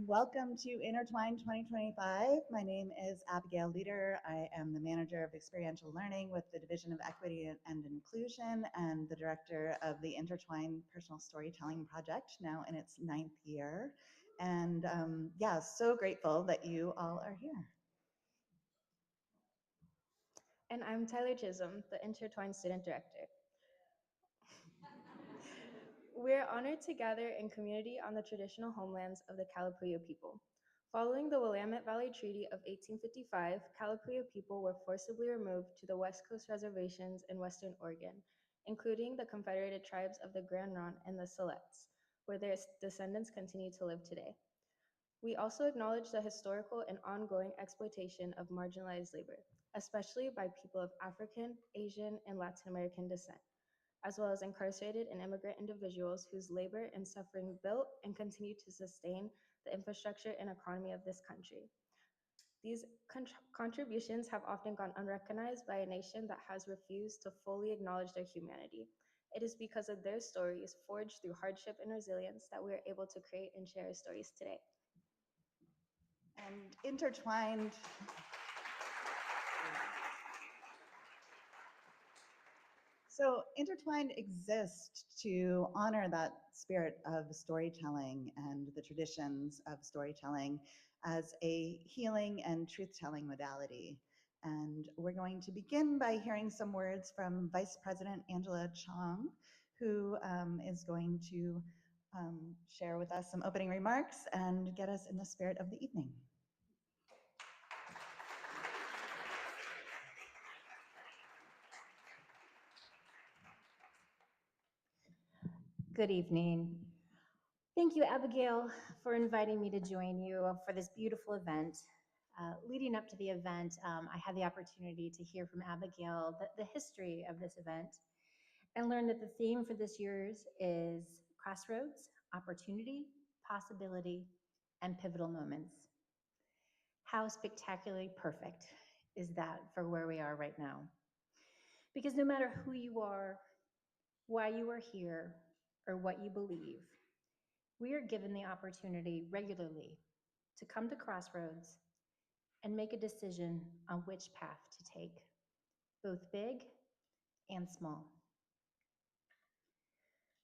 Welcome to Intertwined 2025. My name is Abigail Leader. I am the manager of experiential learning with the Division of Equity and Inclusion and the director of the Intertwined Personal Storytelling Project, now in its 9th year. And yeah, so grateful that you all are here. And I'm Tyler Chisholm, the Intertwined Student Director. We're honored to gather in community on the traditional homelands of the Kalapuya people. Following the Willamette Valley Treaty of 1855, Kalapuya people were forcibly removed to the West Coast reservations in Western Oregon, including the Confederated Tribes of the Grand Ronde and the Silex, where their descendants continue to live today. We also acknowledge the historical and ongoing exploitation of marginalized labor, especially by people of African, Asian, and Latin American descent, as well as incarcerated and immigrant individuals whose labor and suffering built and continue to sustain the infrastructure and economy of this country. These contributions have often gone unrecognized by a nation that has refused to fully acknowledge their humanity. It is because of their stories, forged through hardship and resilience, that we are able to create and share our stories today. And Intertwined. So Intertwined exists to honor that spirit of storytelling and the traditions of storytelling as a healing and truth-telling modality. And we're going to begin by hearing some words from Vice President Angela Chong, who is going to share with us some opening remarks and get us in the spirit of the evening. Good evening. Thank you, Abigail, for inviting me to join you for this beautiful event. Leading up to the event, I had the opportunity to hear from Abigail the history of this event and learned that the theme for this year's is Crossroads, Opportunity, Possibility, and Pivotal Moments. How spectacularly perfect is that for where we are right now? Because no matter who you are, why you are here, or what you believe, we are given the opportunity regularly to come to Crossroads and make a decision on which path to take, both big and small.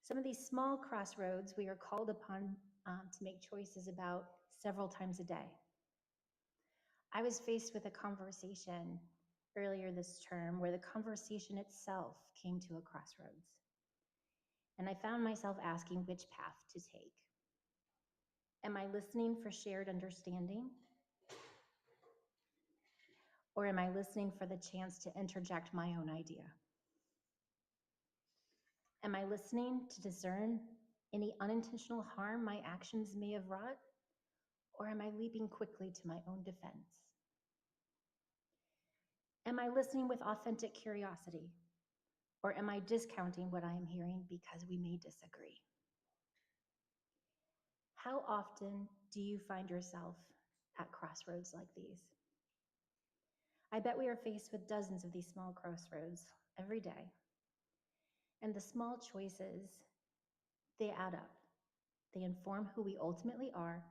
Some of these small crossroads we are called upon to make choices about several times a day. I was faced with a conversation earlier this term where the conversation itself came to a crossroads. And I found myself asking which path to take. Am I listening for shared understanding? Or am I listening for the chance to interject my own idea? Am I listening to discern any unintentional harm my actions may have wrought? Or am I leaping quickly to my own defense? Am I listening with authentic curiosity? Or am I discounting what I am hearing because we may disagree? How often do you find yourself at crossroads like these? I bet we are faced with dozens of these small crossroads every day. And the small choices, they add up. They inform who we ultimately are.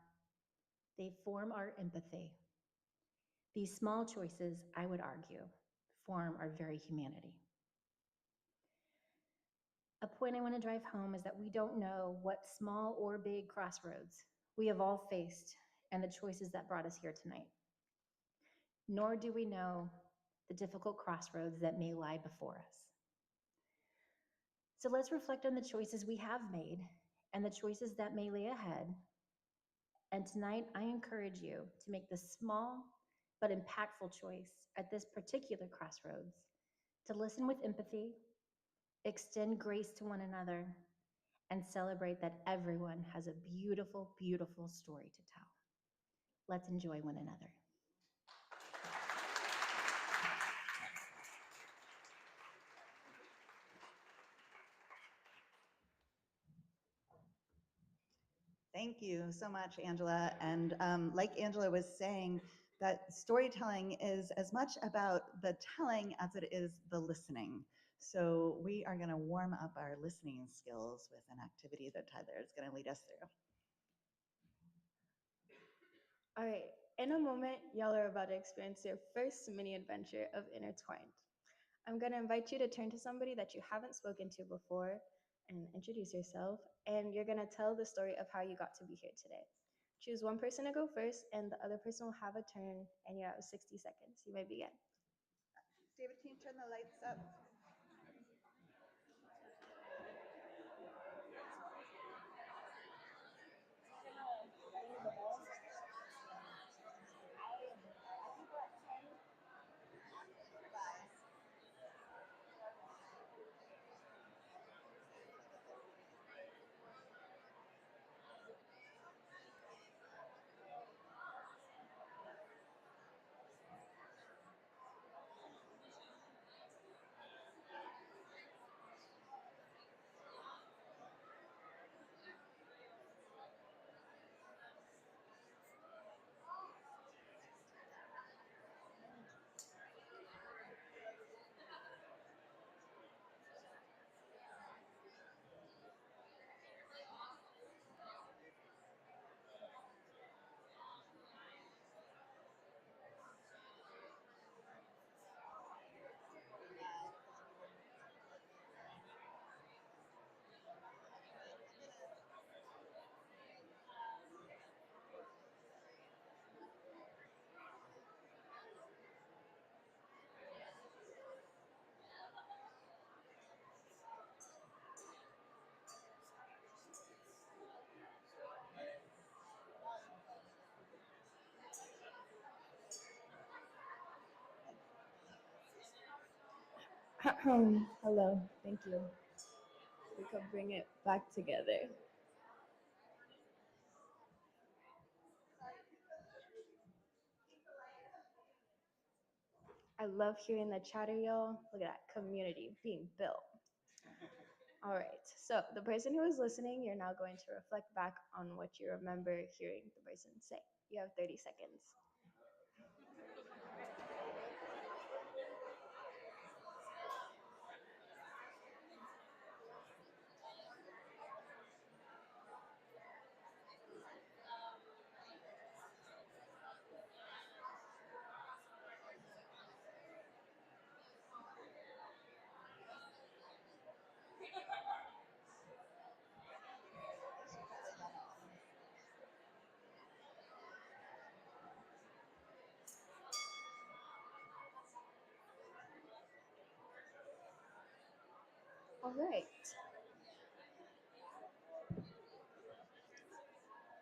They form our empathy. These small choices, I would argue, form our very humanity. A point I want to drive home is that we don't know what small or big crossroads we have all faced and the choices that brought us here tonight. Nor do we know the difficult crossroads that may lie before us. So let's reflect on the choices we have made and the choices that may lay ahead. And tonight, I encourage you to make the small but impactful choice at this particular crossroads to listen with empathy, extend grace to one another, and celebrate that everyone has a beautiful, beautiful story to tell. Let's enjoy one another. Thank you so much, Angela. And like Angela was saying, that storytelling is as much about the telling as it is the listening. So we are going to warm up our listening skills with an activity that Tyler is going to lead us through. All right, in a moment, y'all are about to experience your first mini adventure of Intertwined. I'm going to invite you to turn to somebody that you haven't spoken to before and introduce yourself, and you're going to tell the story of how you got to be here today. Choose one person to go first, and the other person will have a turn, and you have 60 seconds. You may begin. David, can you turn the lights up? Hello, thank you. We could bring it back together. I love hearing the chatter, y'all. Look at that community being built. All right, so the person who is listening, you're now going to reflect back on what you remember hearing the person say. You have 30 seconds. All right.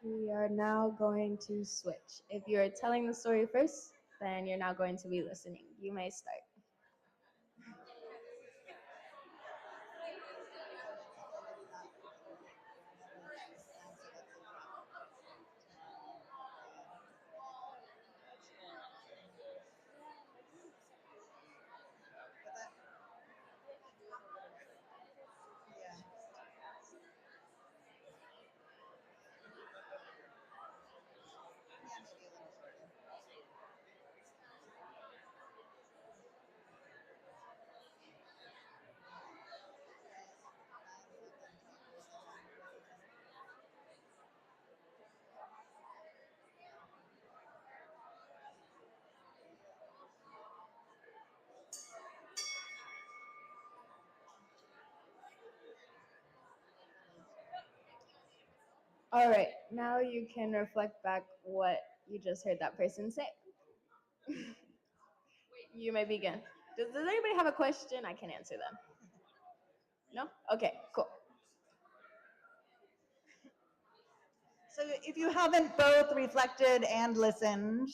We are now going to switch. If you're telling the story first, then you're now going to be listening. You may start. All right, now you can reflect back what you just heard that person say. You may begin. Does anybody have a question? I can answer them. No? Okay, cool. So if you haven't both reflected and listened,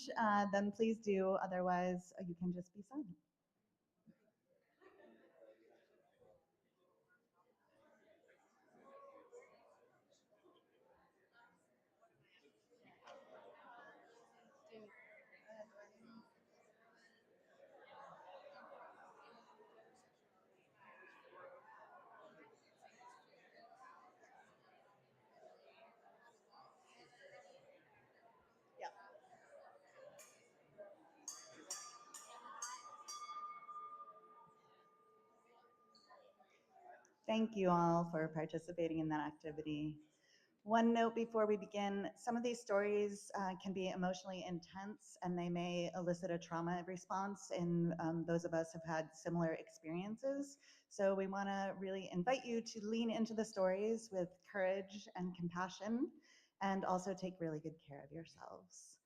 then please do. Otherwise, you can just be silent. Thank you all for participating in that activity. One note before we begin, some of these stories can be emotionally intense and they may elicit a trauma response in those of us who have had similar experiences. So we want to really invite you to lean into the stories with courage and compassion and also take really good care of yourselves.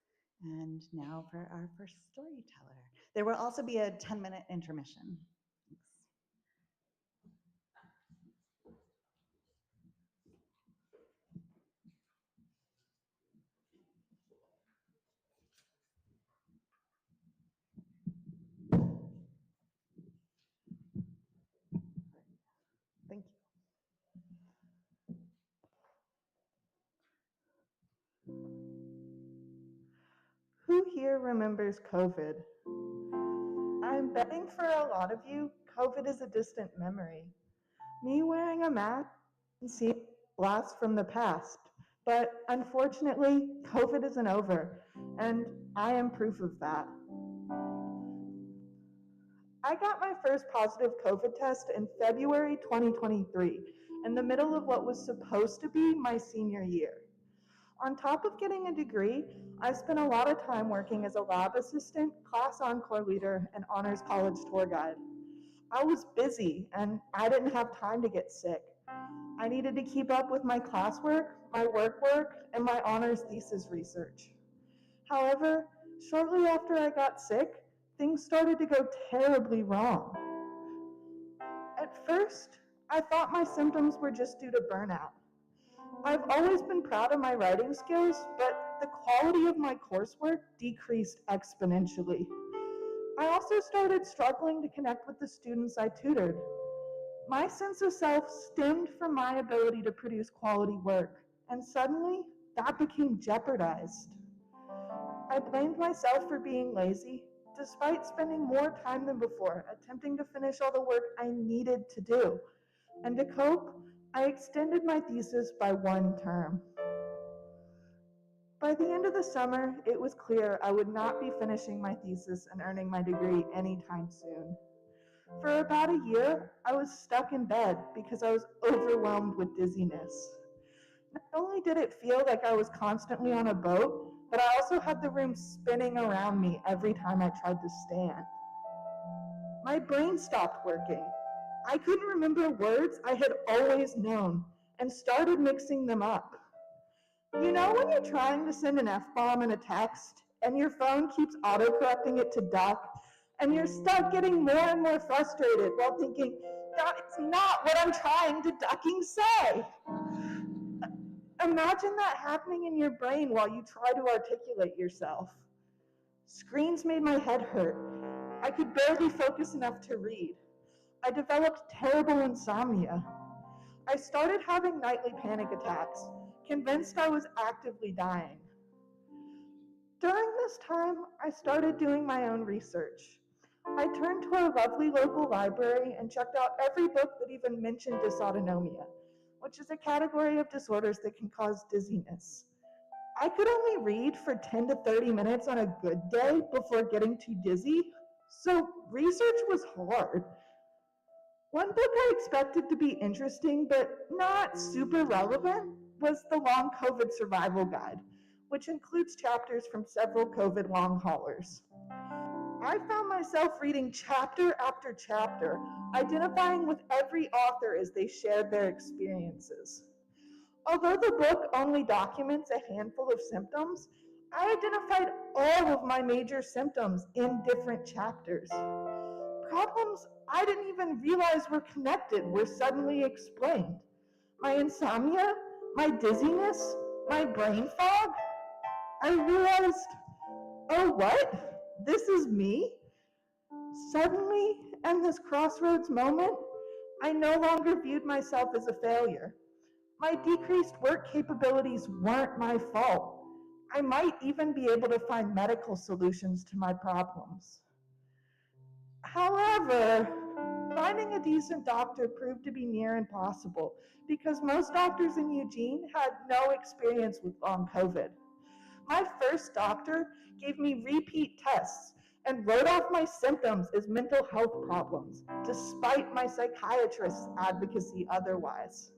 And now for our first storyteller. There will also be a 10-minute intermission. Thanks. Thank you. Who here remembers COVID? I'm betting for a lot of you, COVID is a distant memory. Me wearing a mask seems a blast from the past, but unfortunately, COVID isn't over, and I am proof of that. I got my first positive COVID test in February 2023, in the middle of what was supposed to be my senior year. On top of getting a degree, I spent a lot of time working as a lab assistant, class encore leader, and honors college tour guide. I was busy and I didn't have time to get sick. I needed to keep up with my classwork, my work, and my honors thesis research. However, shortly after I got sick, things started to go terribly wrong. At first, I thought my symptoms were just due to burnout. I've always been proud of my writing skills, but the quality of my coursework decreased exponentially. I also started struggling to connect with the students I tutored. My sense of self stemmed from my ability to produce quality work, and suddenly that became jeopardized. I blamed myself for being lazy, despite spending more time than before attempting to finish all the work I needed to do. And to cope, I extended my thesis by 1 term. By the end of the summer, it was clear I would not be finishing my thesis and earning my degree anytime soon. For about a year, I was stuck in bed because I was overwhelmed with dizziness. Not only did it feel like I was constantly on a boat, but I also had the room spinning around me every time I tried to stand. My brain stopped working. I couldn't remember words I had always known and started mixing them up. You know when you're trying to send an F-bomb in a text and your phone keeps autocorrecting it to duck and you're stuck getting more and more frustrated while thinking, that is not what I'm trying to ducking say. Imagine that happening in your brain while you try to articulate yourself. Screens made my head hurt. I could barely focus enough to read. I developed terrible insomnia. I started having nightly panic attacks, convinced I was actively dying. During this time, I started doing my own research. I turned to our lovely local library and checked out every book that even mentioned dysautonomia, which is a category of disorders that can cause dizziness. I could only read for 10 to 30 minutes on a good day before getting too dizzy, so research was hard. One book I expected to be interesting but not super relevant was the Long COVID Survival Guide, which includes chapters from several COVID long haulers. I found myself reading chapter after chapter, identifying with every author as they shared their experiences. Although the book only documents a handful of symptoms, I identified all of my major symptoms in different chapters. Problems I didn't even realize were connected were suddenly explained. My insomnia, my dizziness, my brain fog. I realized, oh what? This is me? Suddenly, in this crossroads moment, I no longer viewed myself as a failure. My decreased work capabilities weren't my fault. I might even be able to find medical solutions to my problems. However, finding a decent doctor proved to be near impossible because most doctors in Eugene had no experience with long COVID. My first doctor gave me repeat tests and wrote off my symptoms as mental health problems, despite my psychiatrist's advocacy otherwise.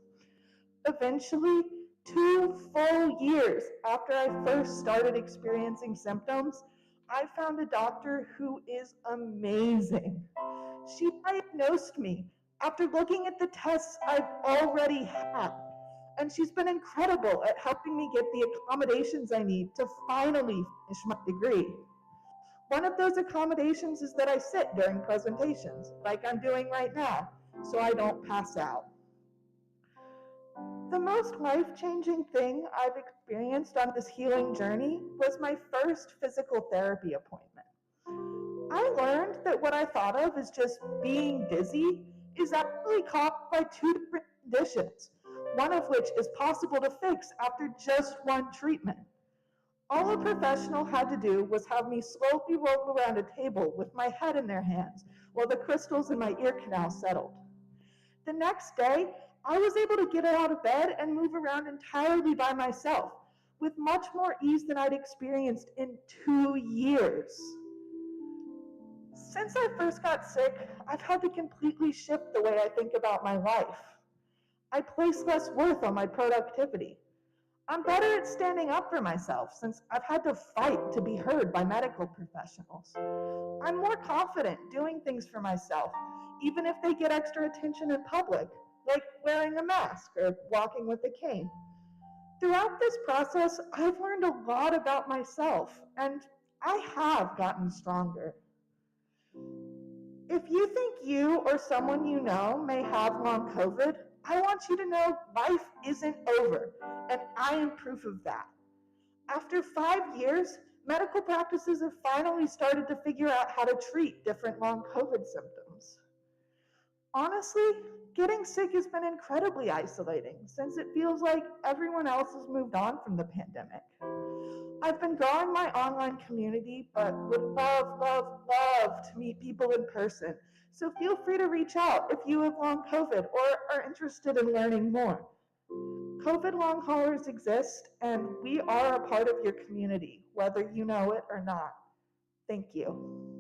Eventually, 2 full years after I first started experiencing symptoms, I found a doctor who is amazing. She diagnosed me after looking at the tests I've already had. and she's been incredible at helping me get the accommodations I need to finally finish my degree. One of those accommodations is that I sit during presentations, like I'm doing right now, so I don't pass out. The most life-changing thing I've experienced on this healing journey was my first physical therapy appointment. I learned that what I thought of as just being dizzy is actually caused by two different conditions, one of which is possible to fix after just one treatment. All a professional had to do was have me slowly roll around a table with my head in their hands while the crystals in my ear canal settled. The next day, I was able to get out of bed and move around entirely by myself, with much more ease than I'd experienced in 2 years. Since I first got sick, I've had to completely shift the way I think about my life. I place less worth on my productivity. I'm better at standing up for myself since I've had to fight to be heard by medical professionals. I'm more confident doing things for myself, even if they get extra attention in public, like wearing a mask or walking with a cane. Throughout this process, I've learned a lot about myself, and I have gotten stronger. If you think you or someone you know may have long COVID, I want you to know life isn't over, and I am proof of that. After 5 years, medical practices have finally started to figure out how to treat different long COVID symptoms. Honestly, getting sick has been incredibly isolating since it feels like everyone else has moved on from the pandemic. I've been growing my online community, but would love, love, love to meet people in person. So feel free to reach out if you have long COVID or are interested in learning more. COVID long haulers exist, and we are a part of your community, whether you know it or not. Thank you.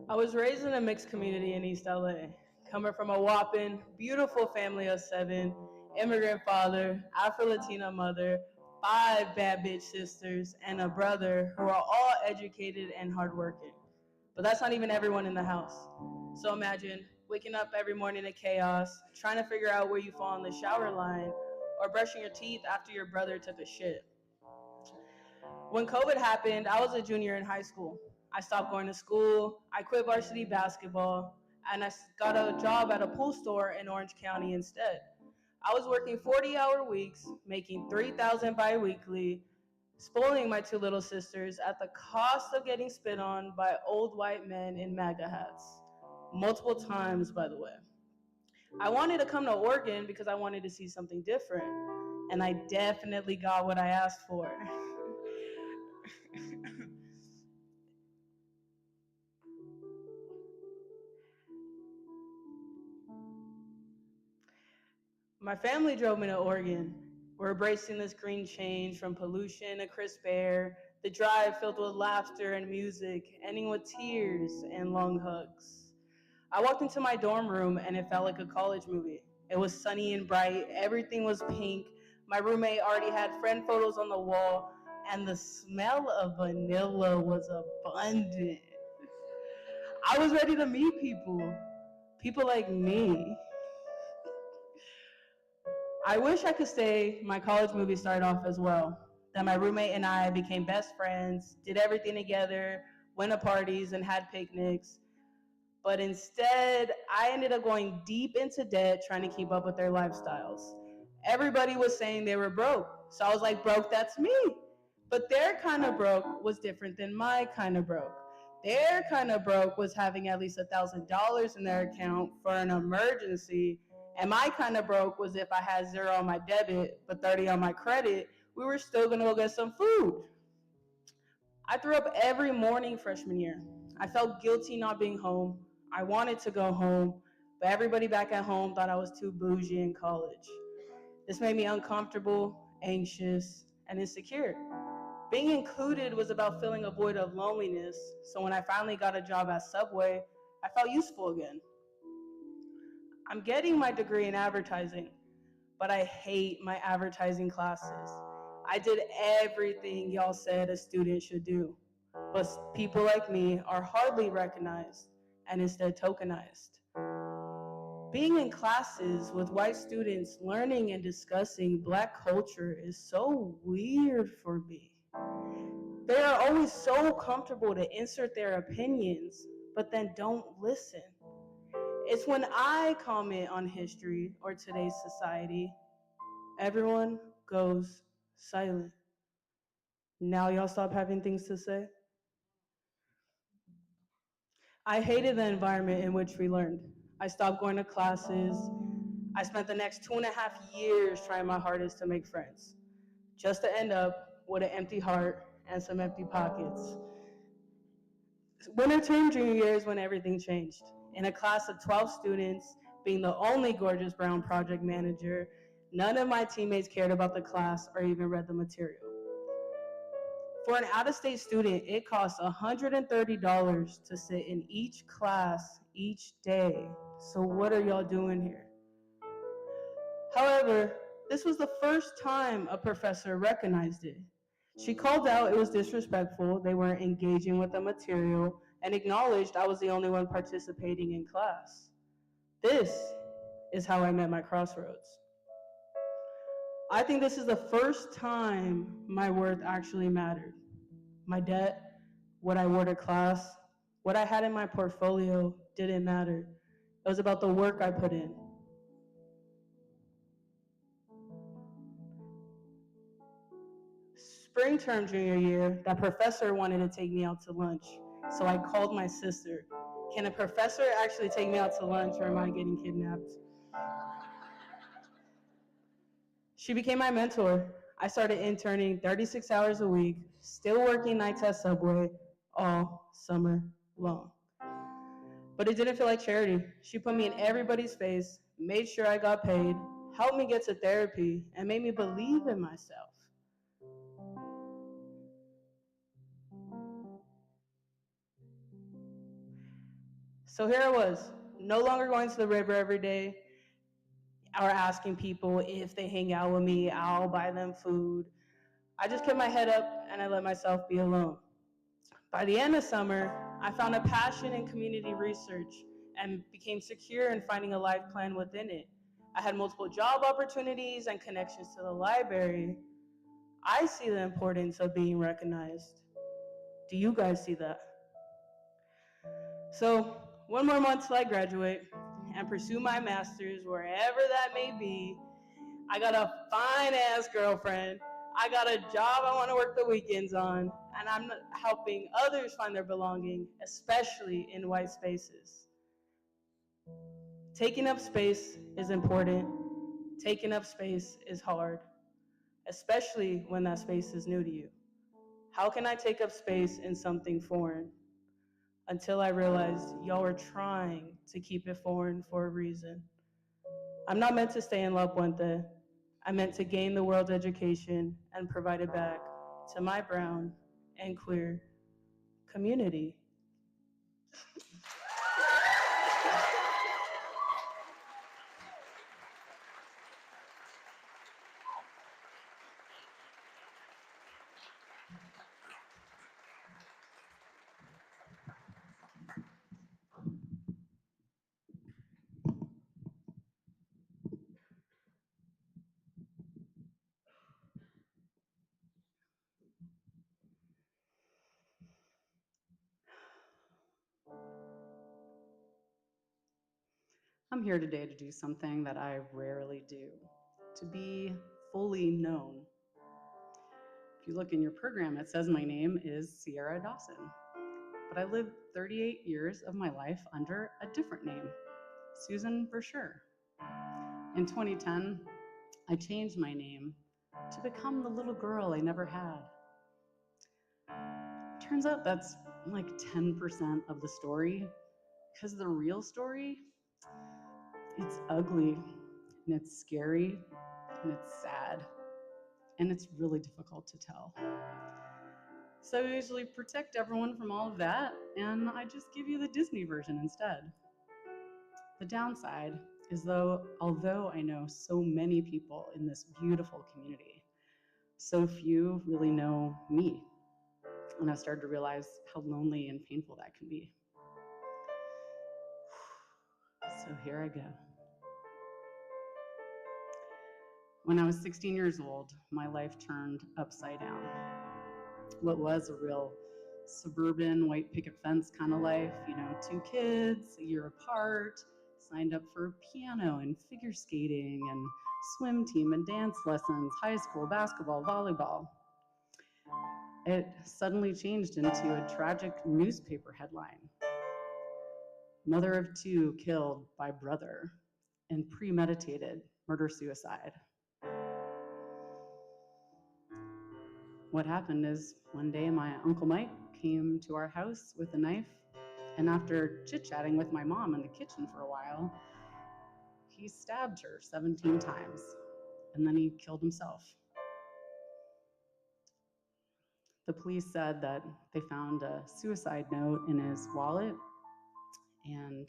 I was raised in a mixed community in East LA, coming from a whopping, beautiful family of 7, immigrant father, Afro-Latina mother, 5 bad bitch sisters, and a brother who are all educated and hardworking. But that's not even everyone in the house. So imagine waking up every morning to chaos, trying to figure out where you fall on the shower line, or brushing your teeth after your brother took a shit. When COVID happened, I was a junior in high school. I stopped going to school, I quit varsity basketball, and I got a job at a pool store in Orange County instead. I was working 40-hour weeks, making $3,000 biweekly, spoiling my 2 little sisters at the cost of getting spit on by old white men in MAGA hats. Multiple times, by the way. I wanted to come to Oregon because I wanted to see something different, and I definitely got what I asked for. My family drove me to Oregon. We're embracing this green change from pollution to crisp air, the drive filled with laughter and music, ending with tears and long hugs. I walked into my dorm room and it felt like a college movie. It was sunny and bright, everything was pink. My roommate already had friend photos on the wall, and the smell of vanilla was abundant. I was ready to meet people like me. I wish I could say my college movie started off as well, that my roommate and I became best friends, did everything together, went to parties and had picnics. But instead, I ended up going deep into debt trying to keep up with their lifestyles. Everybody was saying they were broke, so I was like, broke, that's me. But their kind of broke was different than my kind of broke. Their kind of broke was having at least $1,000 in their account for an emergency, and my kind of broke was if I had 0 on my debit but 30 on my credit, we were still gonna go get some food. I threw up every morning freshman year. I felt guilty not being home. I wanted to go home, but everybody back at home thought I was too bougie in college. This made me uncomfortable, anxious, and insecure. Being included was about filling a void of loneliness, so when I finally got a job at Subway, I felt useful again. I'm getting my degree in advertising, but I hate my advertising classes. I did everything y'all said a student should do, but people like me are hardly recognized and instead tokenized. Being in classes with white students learning and discussing Black culture is so weird for me. They are always so comfortable to insert their opinions, but then don't listen. It's when I comment on history or today's society, everyone goes silent. Now y'all stop having things to say? I hated the environment in which we learned. I stopped going to classes. I spent the next 2.5 years trying my hardest to make friends, just to end up with an empty heart and some empty pockets. Winter term junior year is when everything changed. In a class of 12 students, being the only gorgeous brown project manager, none of my teammates cared about the class or even read the material. For an out-of-state student, it costs $130 to sit in each class each day. So what are y'all doing here? However, this was the first time a professor recognized it. She called out it was disrespectful, they weren't engaging with the material, and acknowledged I was the only one participating in class. This is how I met my crossroads. I think this is the first time my worth actually mattered. My debt, what I wore to class, what I had in my portfolio didn't matter. It was about the work I put in. Spring term junior year, that professor wanted to take me out to lunch. So I called my sister. Can a professor actually take me out to lunch, or am I getting kidnapped? She became my mentor. I started interning 36 hours a week, still working nights at Subway all summer long. But it didn't feel like charity. She put me in everybody's face, made sure I got paid, helped me get to therapy, and made me believe in myself. So here I was, no longer going to the river every day or asking people if they hang out with me, I'll buy them food. I just kept my head up and I let myself be alone. By the end of summer, I found a passion in community research and became secure in finding a life plan within it. I had multiple job opportunities and connections to the library. I see the importance of being recognized. Do you guys see that? So, one more month till I graduate and pursue my master's wherever that may be. I got a fine-ass girlfriend. I got a job I want to work the weekends on, and I'm helping others find their belonging, especially in white spaces. Taking up space is important. Taking up space is hard, especially when that space is new to you. How can I take up space in something foreign? Until I realized y'all were trying to keep it foreign for a reason. I'm not meant to stay in La Puente. I'm meant to gain the world's education and provide it back to my brown and queer community. I'm here today to do something that I rarely do, to be fully known. If you look in your program, it says my name is Sierra Dawson, but I lived 38 years of my life under a different name, Susan Brasher. In 2010, I changed my name to become the little girl I never had. Turns out that's like 10% of the story, because the real story, it's ugly, and it's scary, and it's sad, and it's really difficult to tell. So I usually protect everyone from all of that, and I just give you the Disney version instead. The downside is, although I know so many people in this beautiful community, so few really know me. And I started to realize how lonely and painful that can be. So here I go. When I was 16 years old, my life turned upside down. What was a real suburban white picket fence kind of life, 2 kids, a year apart, signed up for piano and figure skating and swim team and dance lessons, high school, basketball, volleyball. It suddenly changed into a tragic newspaper headline. Mother of 2 killed by brother in premeditated murder-suicide. What happened is one day my Uncle Mike came to our house with a knife, and after chit-chatting with my mom in the kitchen for a while, he stabbed her 17 times, and then he killed himself. The police said that they found a suicide note in his wallet, and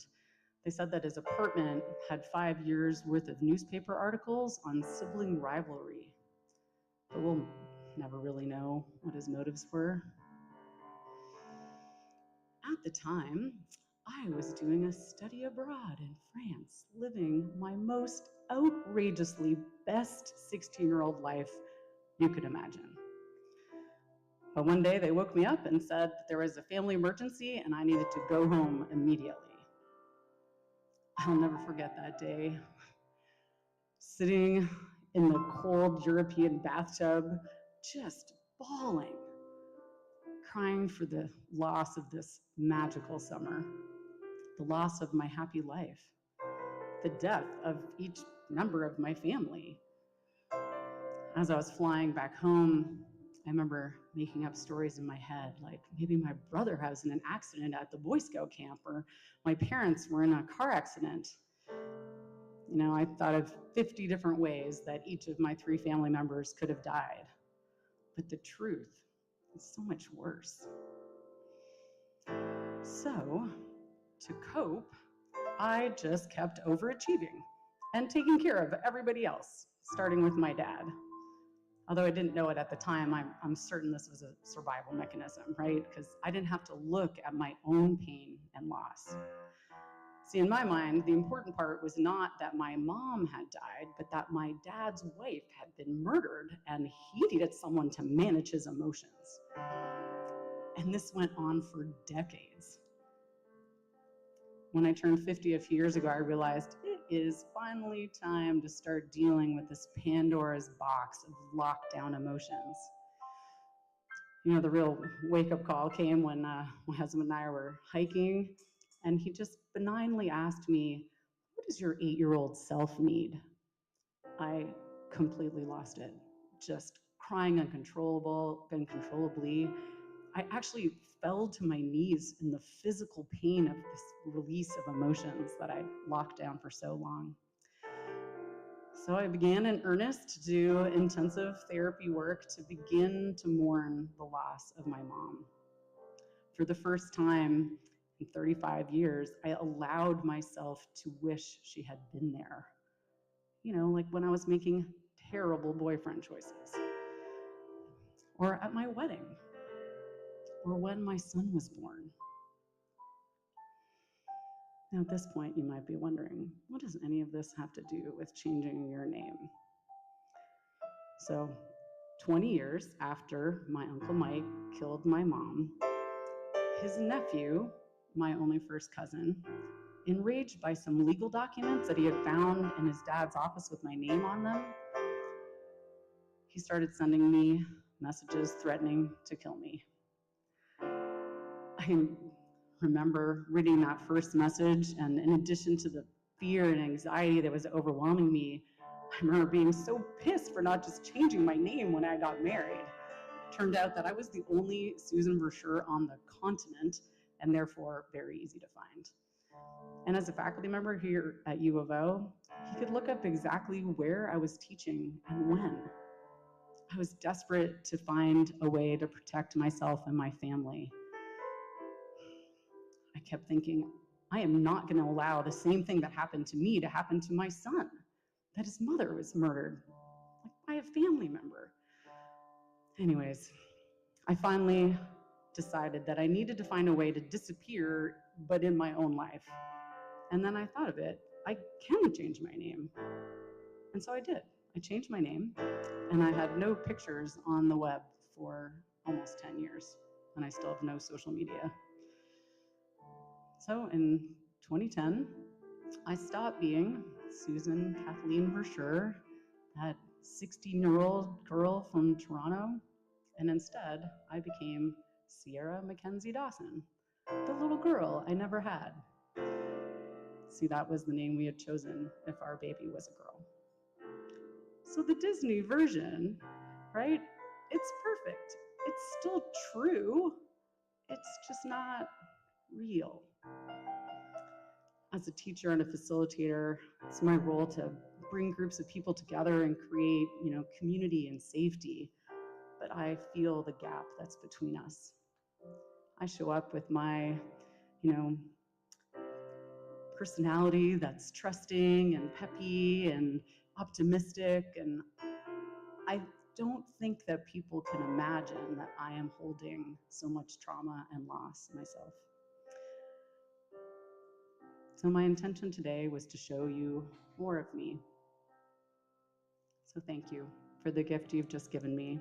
they said that his apartment had 5 years worth of newspaper articles on sibling rivalry. But we'll never really know what his motives were. At the time, I was doing a study abroad in France, living my most outrageously best 16-year-old life you could imagine. But one day they woke me up and said that there was a family emergency and I needed to go home immediately. I'll never forget that day, sitting in the cold European bathtub, just bawling, crying for the loss of this magical summer, the loss of my happy life, the death of each member of my family. As I was flying back home, I remember making up stories in my head, like maybe my brother was in an accident at the Boy Scout camp, or my parents were in a car accident. I thought of 50 different ways that each of my 3 family members could have died. But the truth is so much worse. So, to cope, I just kept overachieving and taking care of everybody else, starting with my dad. Although I didn't know it at the time, I'm certain this was a survival mechanism, right? Because I didn't have to look at my own pain and loss. See, in my mind, the important part was not that my mom had died, but that my dad's wife had been murdered and he needed someone to manage his emotions. And this went on for decades. When I turned 50 a few years ago, I realized it is finally time to start dealing with this Pandora's box of lockdown emotions. The real wake-up call came when my husband and I were hiking, and he just benignly asked me, "What does your 8-year-old self need?" I completely lost it, just crying uncontrollably. I actually fell to my knees in the physical pain of this release of emotions that I'd locked down for so long. So I began in earnest to do intensive therapy work to begin to mourn the loss of my mom. For the first time in 35 years, I allowed myself to wish she had been there. Like when I was making terrible boyfriend choices, or at my wedding, or when my son was born. Now, at this point, you might be wondering, what does any of this have to do with changing your name? So, 20 years after my Uncle Mike killed my mom, his nephew, my only first cousin, enraged by some legal documents that he had found in his dad's office with my name on them, he started sending me messages threatening to kill me. I remember reading that first message, and in addition to the fear and anxiety that was overwhelming me, I remember being so pissed for not just changing my name when I got married. turned out that I was the only Susan Verschure on the continent, and therefore very easy to find. And as a faculty member here at U of O, he could look up exactly where I was teaching and when. I was desperate to find a way to protect myself and my family. I kept thinking, I am not going to allow the same thing that happened to me to happen to my son, that his mother was murdered by a family member. Anyways, I finally decided that I needed to find a way to disappear, but in my own life. And then I thought of it, I can change my name. And so I did. I changed my name, and I had no pictures on the web for almost 10 years, and I still have no social media. So in 2010, I stopped being Susan Kathleen Verschure, that 16-year-old girl from Toronto, and instead I became Sierra Mackenzie Dawson, the little girl I never had. See, that was the name we had chosen if our baby was a girl. So the Disney version, right? It's perfect. It's still true. It's just not real. As a teacher and a facilitator, it's my role to bring groups of people together and create, community and safety. But I feel the gap that's between us. I show up with my, personality that's trusting and peppy and optimistic, and I don't think that people can imagine that I am holding so much trauma and loss myself. So my intention today was to show you more of me. So thank you for the gift you've just given me,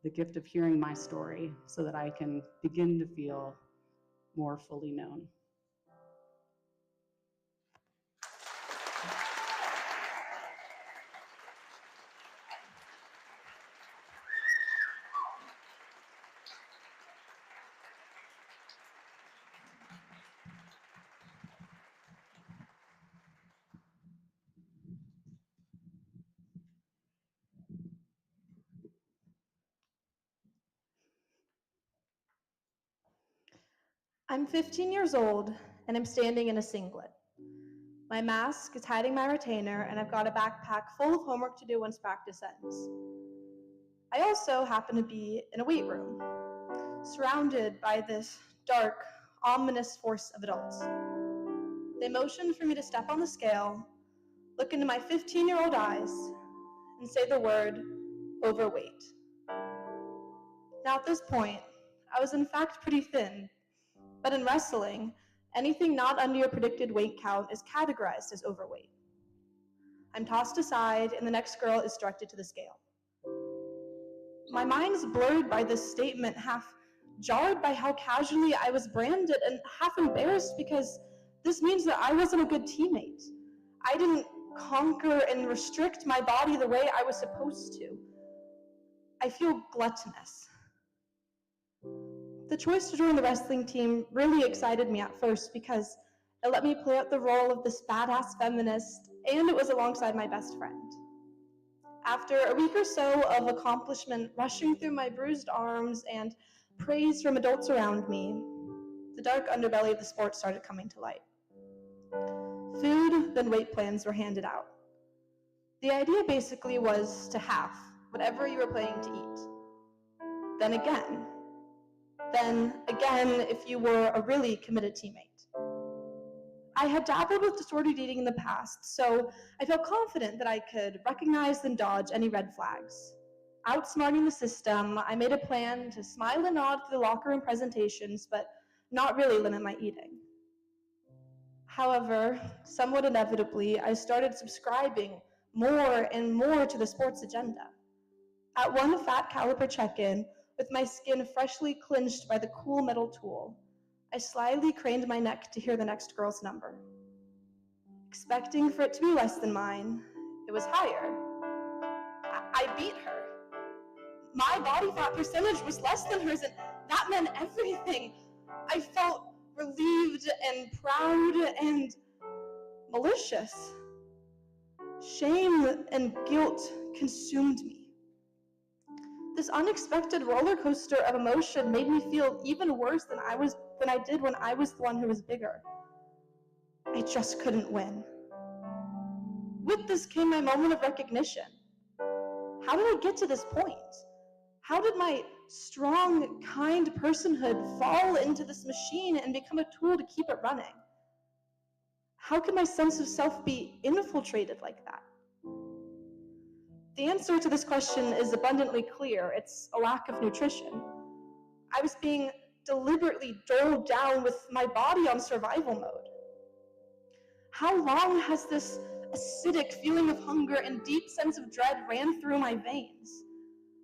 the gift of hearing my story so that I can begin to feel more fully known. I'm 15 years old, and I'm standing in a singlet. My mask is hiding my retainer, and I've got a backpack full of homework to do once practice ends. I also happen to be in a weight room, surrounded by this dark, ominous force of adults. They motion for me to step on the scale, look into my 15-year-old eyes, and say the word, overweight. Now at this point, I was in fact pretty thin, but in wrestling, anything not under your predicted weight count is categorized as overweight. I'm tossed aside, and the next girl is directed to the scale. My mind is blurred by this statement, half jarred by how casually I was branded, and half embarrassed because this means that I wasn't a good teammate. I didn't conquer and restrict my body the way I was supposed to. I feel gluttonous. The choice to join the wrestling team really excited me at first because it let me play out the role of this badass feminist, and it was alongside my best friend. After a week or so of accomplishment rushing through my bruised arms and praise from adults around me, the dark underbelly of the sport started coming to light. Food, then weight plans were handed out. The idea basically was to half whatever you were planning to eat. Then again if you were a really committed teammate. I had dabbled with disordered eating in the past, so I felt confident that I could recognize and dodge any red flags. Outsmarting the system, I made a plan to smile and nod through the locker room presentations, but not really limit my eating. However, somewhat inevitably, I started subscribing more and more to the sports agenda. At one fat caliper check-in, with my skin freshly clinched by the cool metal tool, I slyly craned my neck to hear the next girl's number. Expecting for it to be less than mine, it was higher. I beat her. My body fat percentage was less than hers, and that meant everything. I felt relieved and proud and malicious. Shame and guilt consumed me. This unexpected roller coaster of emotion made me feel even worse than I did when I was the one who was bigger. I just couldn't win. With this came my moment of recognition. How did I get to this point? How did my strong, kind personhood fall into this machine and become a tool to keep it running? How could my sense of self be infiltrated like that? The answer to this question is abundantly clear. It's a lack of nutrition. I was being deliberately doled down with my body on survival mode. How long has this acidic feeling of hunger and deep sense of dread ran through my veins?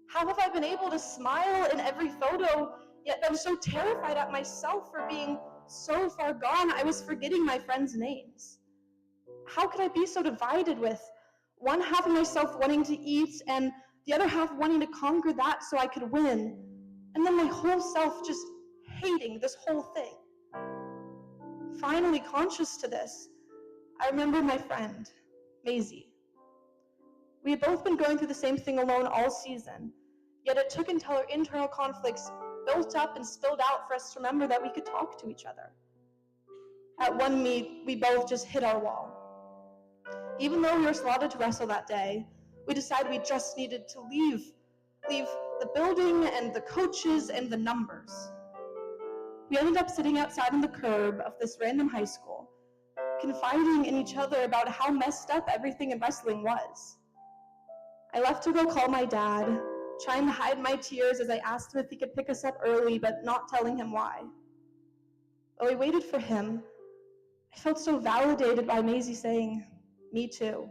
How have I been able to smile in every photo, yet I'm so terrified at myself for being so far gone I was forgetting my friends' names? How could I be so divided with one half of myself wanting to eat and the other half wanting to conquer that so I could win, and then my whole self just hating this whole thing? Finally conscious to this, I remember my friend, Maisie. We had both been going through the same thing alone all season, yet it took until our internal conflicts built up and spilled out for us to remember that we could talk to each other. At one meet, we both just hit our wall. Even though we were slotted to wrestle that day, we decided we just needed to leave the building and the coaches and the numbers. We ended up sitting outside on the curb of this random high school, confiding in each other about how messed up everything in wrestling was. I left to go call my dad, trying to hide my tears as I asked him if he could pick us up early, but not telling him why. While I waited for him, I felt so validated by Maisie saying, "Me too."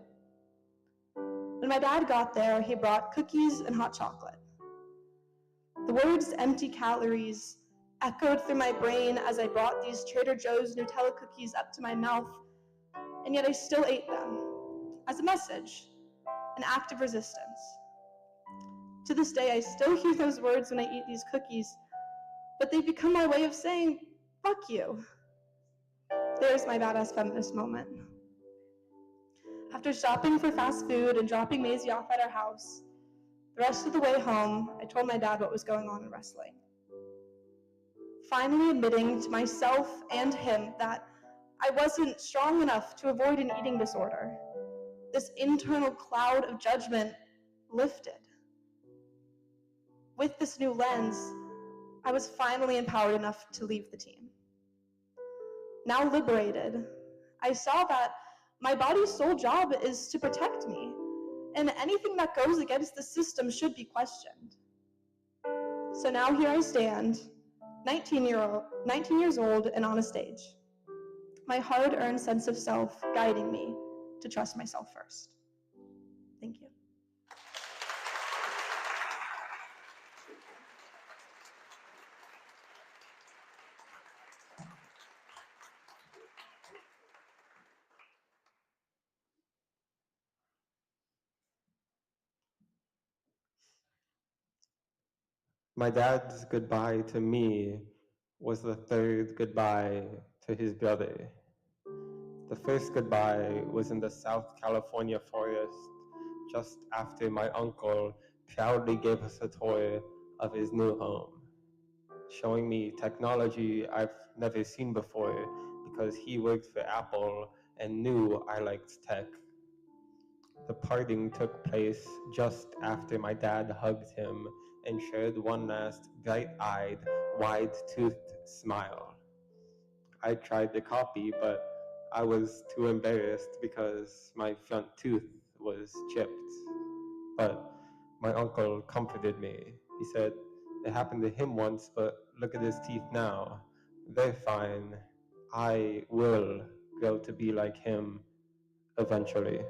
When my dad got there, he brought cookies and hot chocolate. The words "empty calories" echoed through my brain as I brought these Trader Joe's Nutella cookies up to my mouth, and yet I still ate them, as a message, an act of resistance. To this day, I still hear those words when I eat these cookies, but they've become my way of saying, "Fuck you." There's my badass feminist moment. After shopping for fast food and dropping Maisie off at our house, the rest of the way home, I told my dad what was going on in wrestling. Finally admitting to myself and him that I wasn't strong enough to avoid an eating disorder, this internal cloud of judgment lifted. With this new lens, I was finally empowered enough to leave the team. Now liberated, I saw that my body's sole job is to protect me, and anything that goes against the system should be questioned. So now here I stand, 19 years old and on a stage, my hard-earned sense of self guiding me to trust myself first. Thank you. My dad's goodbye to me was the third goodbye to his brother. The first goodbye was in the South California forest just after my uncle proudly gave us a tour of his new home, showing me technology I've never seen before because he worked for Apple and knew I liked tech. The parting took place just after my dad hugged him and shared one last bright-eyed, wide-toothed smile. I tried to copy, but I was too embarrassed because my front tooth was chipped. But my uncle comforted me. He said, "It happened to him once, but look at his teeth now. They're fine. I will grow to be like him eventually."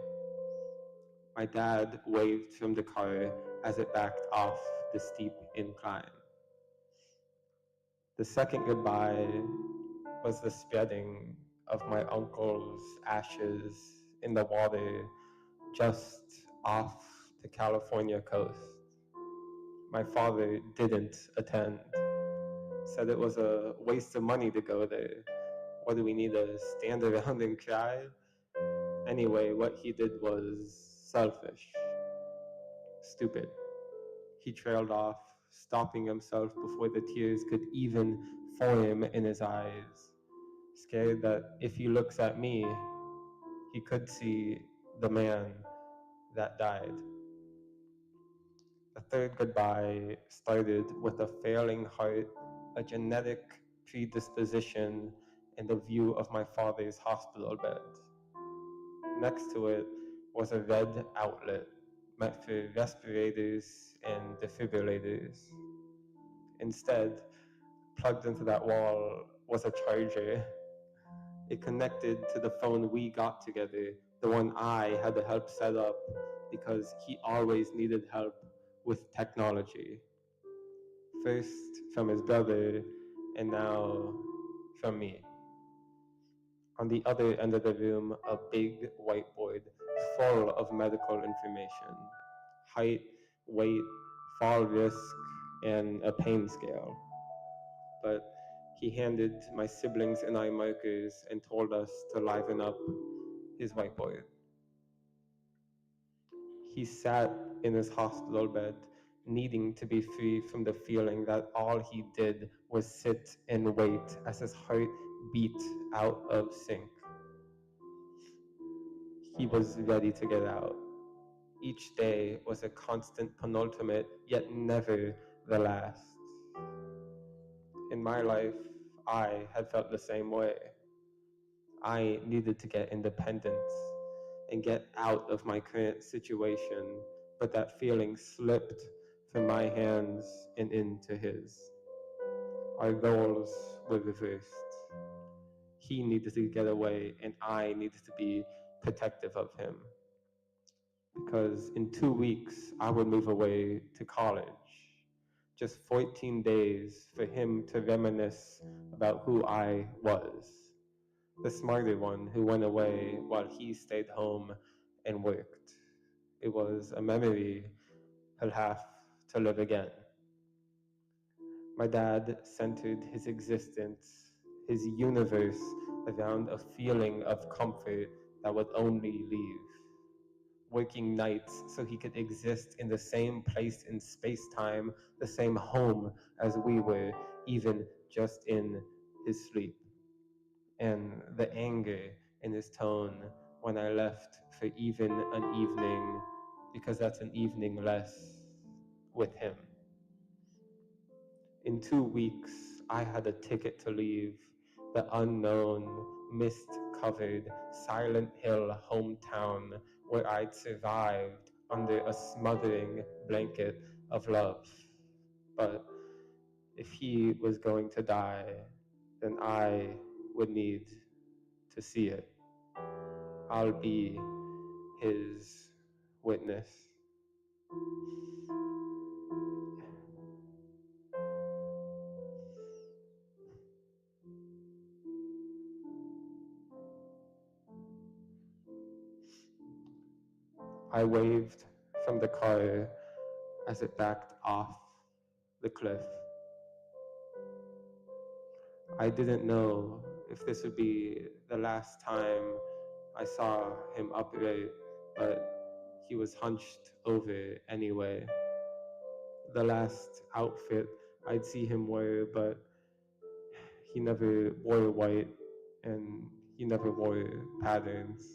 My dad waved from the car as it backed off the steep incline. The second goodbye was the spreading of my uncle's ashes in the water just off the California coast. My father didn't attend, said it was a waste of money to go there. What do we need to stand around and cry? Anyway, what he did was selfish, stupid. He trailed off, stopping himself before the tears could even form in his eyes, scared that if he looks at me, he could see the man that died. The third goodbye started with a failing heart, a genetic predisposition, and a view of my father's hospital bed. Next to it was a red outlet meant for respirators and defibrillators. Instead, plugged into that wall was a charger. It connected to the phone we got together, the one I had to help set up because he always needed help with technology. First from his brother, and now from me. On the other end of the room, a big whiteboard full of medical information: height, weight, fall risk, and a pain scale. But he handed my siblings and I markers and told us to liven up his whiteboard. He sat in his hospital bed, needing to be free from the feeling that all he did was sit and wait as his heart beat out of sync. He was ready to get out. Each day was a constant penultimate, yet never the last. In my life, I had felt the same way. I needed to get independence and get out of my current situation, but that feeling slipped from my hands and into his. Our goals were reversed. He needed to get away, and I needed to be protective of him. Because in 2 weeks, I would move away to college. Just 14 days for him to reminisce about who I was, the smarter one who went away while he stayed home and worked. It was a memory he'll have to live again. My dad centered his existence, his universe, around a feeling of comfort that would only leave. Working nights so he could exist in the same place in space-time, the same home as we were, even just in his sleep. And the anger in his tone when I left for even an evening, because that's an evening less with him. In 2 weeks, I had a ticket to leave the unknown, mist-covered, Silent Hill hometown where I'd survived under a smothering blanket of love. But if he was going to die, then I would need to see it. I'll be his witness. I waved from the car as it backed off the cliff. I didn't know if this would be the last time I saw him upright, but he was hunched over anyway. The last outfit I'd see him wear, but he never wore white and he never wore patterns.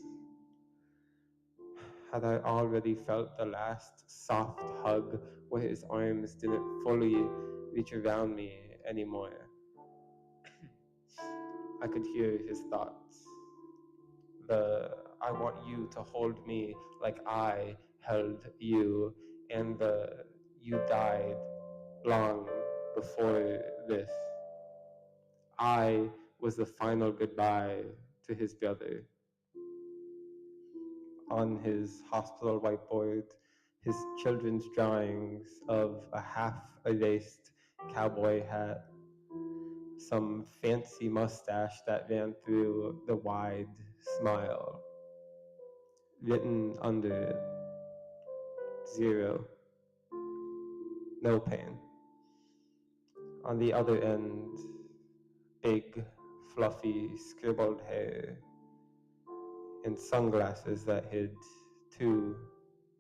Had I already felt the last soft hug where his arms didn't fully reach around me anymore? I could hear his thoughts. The I want you to hold me like I held you, and the you died long before this. I was the final goodbye to his brother. On his hospital whiteboard, his children's drawings of a half-erased cowboy hat, some fancy mustache that ran through the wide smile. Written under it, 0, no pain. On the other end, big, fluffy, scribbled hair, and sunglasses that hid 2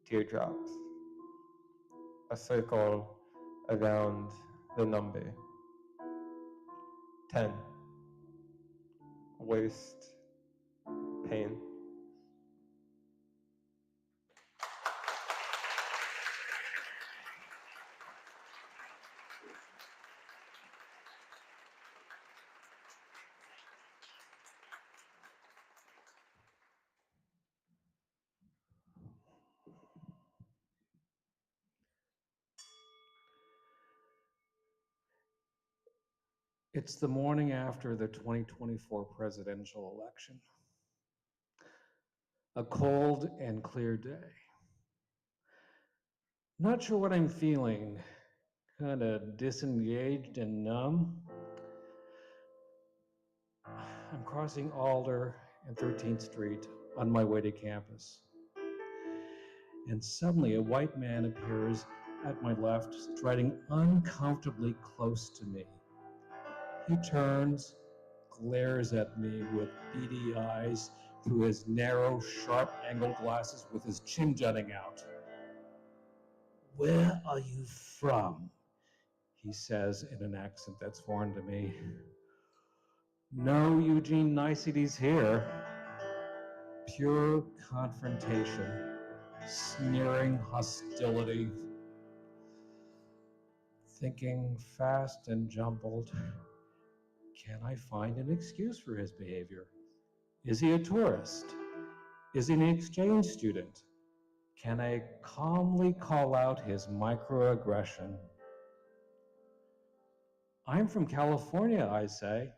teardrops. a circle around the number 10. Worst pain. It's the morning after the 2024 presidential election. A cold and clear day. Not sure what I'm feeling, kind of disengaged and numb. I'm crossing Alder and 13th Street on my way to campus. And suddenly a white man appears at my left, striding uncomfortably close to me. He turns, glares at me with beady eyes through his narrow, sharp-angled glasses with his chin jutting out. "Where are you from?" he says in an accent that's foreign to me. No Eugene niceties here. Pure confrontation, sneering hostility. Thinking fast and jumbled, can I find an excuse for his behavior? Is he a tourist? Is he an exchange student? Can I calmly call out his microaggression? I'm from California, I say.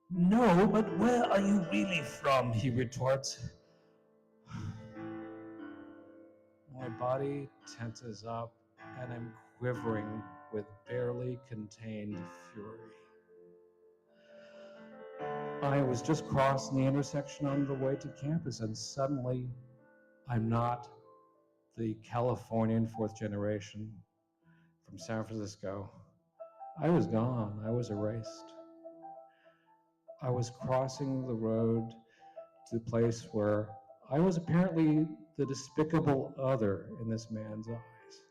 No, but where are you really from? He retorts. My body tenses up and I'm quivering with barely contained fury. I was just crossing the intersection on the way to campus, and suddenly I'm not the Californian fourth generation from San Francisco. I was gone. I was erased. I was crossing the road to the place where I was apparently the despicable other in this man's eyes.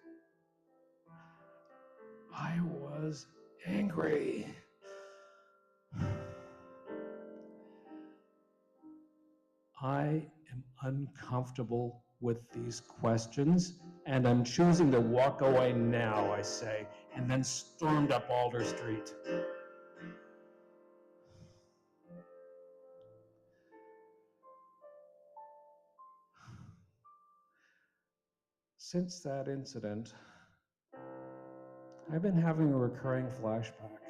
I was angry. I am uncomfortable with these questions, and I'm choosing to walk away now, I say, and then stormed up Alder Street. Since that incident, I've been having a recurring flashback.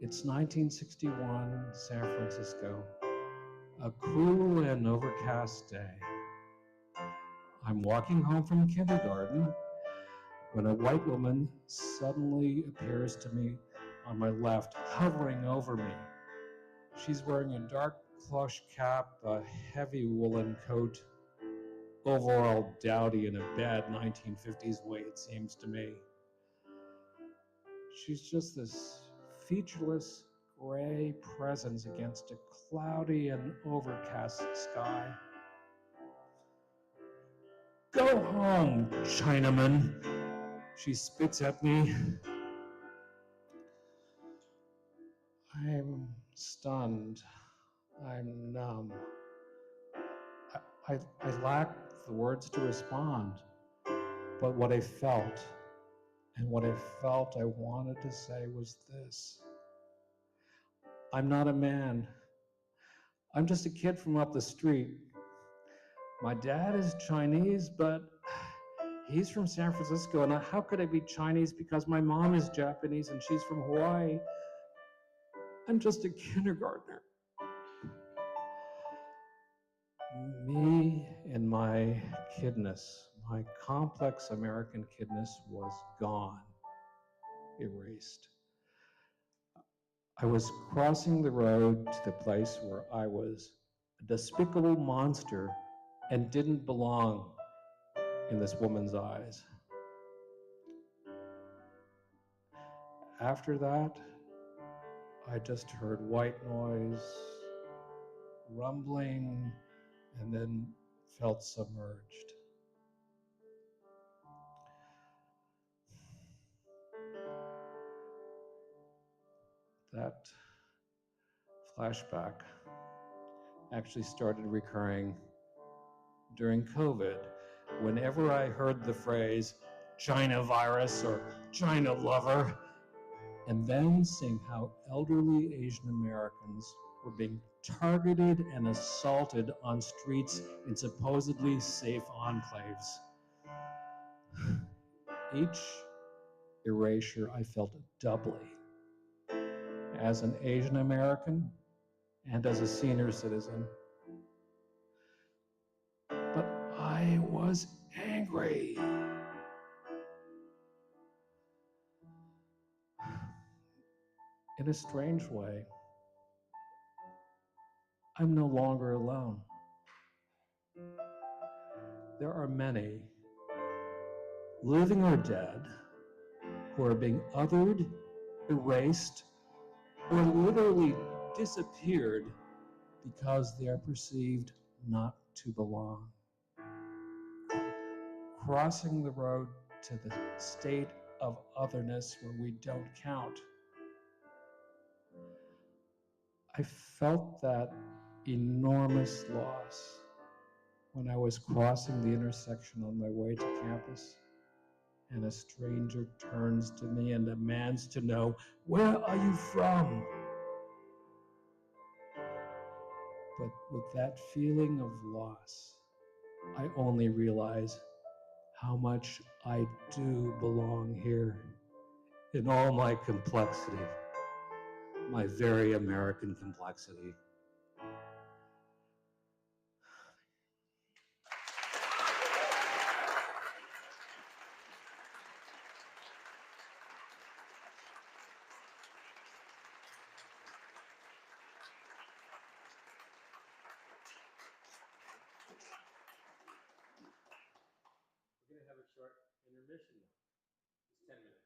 It's 1961, San Francisco, a cool and overcast day. I'm walking home from kindergarten when a white woman suddenly appears to me on my left, hovering over me. She's wearing a dark plush cap, a heavy woolen coat, overall dowdy in a bad 1950s way, it seems to me. She's just this featureless gray presence against a cloudy and overcast sky. Go home, Chinaman, she spits at me. I'm stunned. I'm numb. I lack the words to respond, but what I felt I wanted to say was this. I'm not a man. I'm just a kid from up the street. My dad is Chinese, but he's from San Francisco, and how could I be Chinese because my mom is Japanese and she's from Hawaii? I'm just a kindergartner. Me and my kidness, my complex American kidness was gone, erased. I was crossing the road to the place where I was a despicable monster and didn't belong in this woman's eyes. After that, I just heard white noise, rumbling, and then felt submerged. That flashback actually started recurring during COVID. Whenever I heard the phrase China virus or China lover, and then seeing how elderly Asian Americans were being targeted and assaulted on streets in supposedly safe enclaves. Each erasure I felt doubly as an Asian American and as a senior citizen. But I was angry. In a strange way, I'm no longer alone. There are many, living or dead, who are being othered, erased, or literally disappeared because they are perceived not to belong. Crossing the road to the state of otherness where we don't count. I felt that enormous loss when I was crossing the intersection on my way to campus, and a stranger turns to me and demands to know, "Where are you from?" But with that feeling of loss, I only realize how much I do belong here in all my complexity, my very American complexity. We're going to have a short intermission now. It's 10 minutes.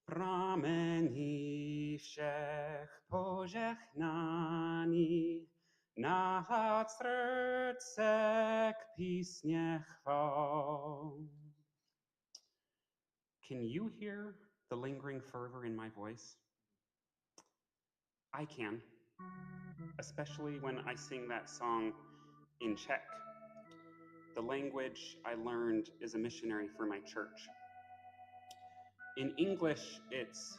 Prameni všech požehnání, nahlas srdce k písně chwał. Can you hear the lingering fervor in my voice? I can, especially when I sing that song in Czech, the language I learned as a missionary for my church. In English, it's,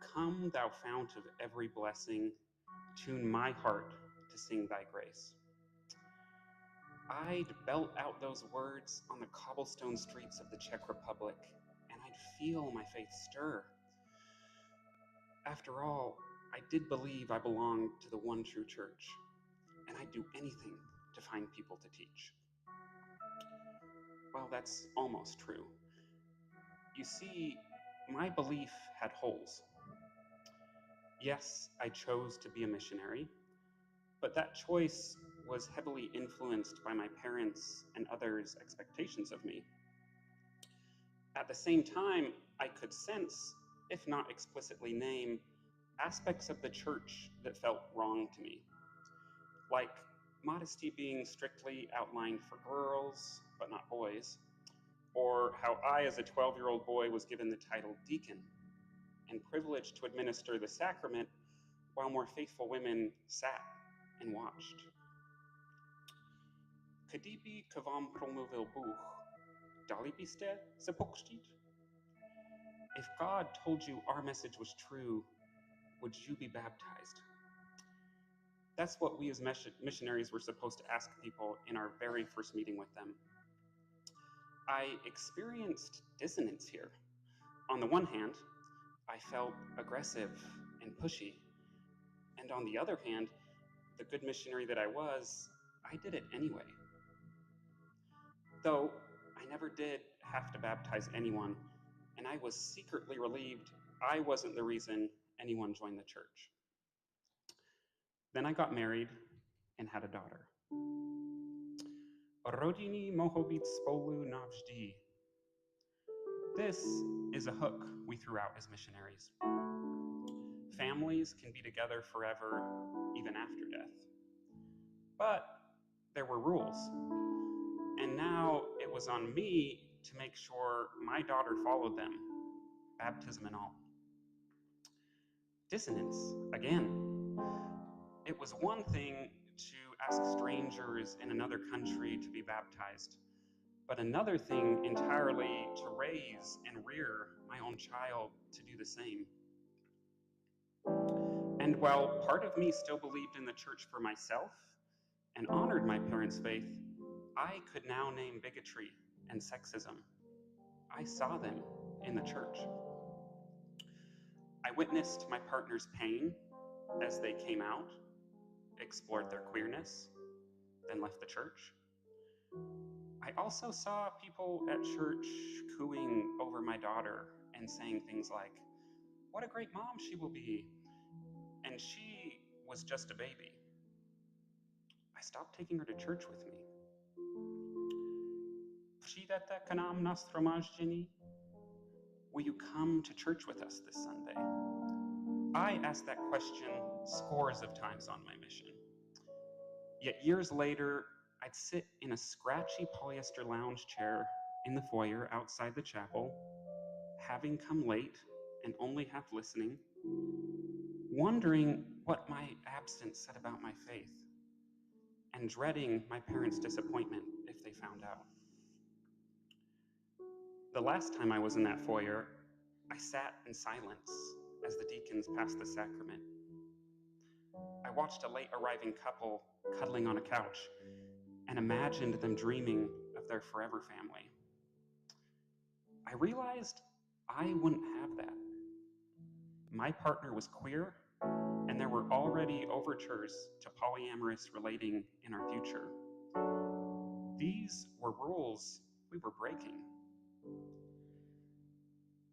"Come, thou fount of every blessing, tune my heart to sing thy grace." I'd belt out those words on the cobblestone streets of the Czech Republic, and I'd feel my faith stir. After all, I did believe I belonged to the one true church, and I'd do anything to find people to teach. Well, that's almost true. You see, my belief had holes. Yes, I chose to be a missionary, but that choice was heavily influenced by my parents' and others' expectations of me. At the same time, I could sense, if not explicitly name, aspects of the church that felt wrong to me, like modesty being strictly outlined for girls, but not boys, or how I, as a 12-year-old boy, was given the title deacon and privileged to administer the sacrament while more faithful women sat and watched. Kdyby k vám promluvil Bůh, dali byste se pokřtít? If God told you our message was true, would you be baptized? That's what we as missionaries were supposed to ask people in our very first meeting with them. I experienced dissonance here. On the one hand, I felt aggressive and pushy. And on the other hand, the good missionary that I was, I did it anyway. Though I never did have to baptize anyone, and I was secretly relieved I wasn't the reason anyone joined the church. Then I got married and had a daughter. Rodiny mohou být spolu navždy. This is a hook we threw out as missionaries. Families can be together forever, even after death. But there were rules. And now it was on me to make sure my daughter followed them, baptism and all. Dissonance, again. It was one thing to ask strangers in another country to be baptized, but another thing entirely to raise and rear my own child to do the same. And while part of me still believed in the church for myself and honored my parents' faith, I could now name bigotry and sexism. I saw them in the church. I witnessed my partner's pain as they came out, explored their queerness, then left the church. I also saw people at church cooing over my daughter and saying things like, "What a great mom she will be," and she was just a baby. I stopped taking her to church with me. Přijdete k nám na shromáždění? Will you come to church with us this Sunday? I asked that question scores of times on my mission. Yet years later, I'd sit in a scratchy polyester lounge chair in the foyer outside the chapel, having come late and only half listening, wondering what my absence said about my faith, and dreading my parents' disappointment if they found out. The last time I was in that foyer, I sat in silence as the deacons passed the sacrament. I watched a late arriving couple cuddling on a couch and imagined them dreaming of their forever family. I realized I wouldn't have that. My partner was queer, and there were already overtures to polyamorous relating in our future. These were rules we were breaking.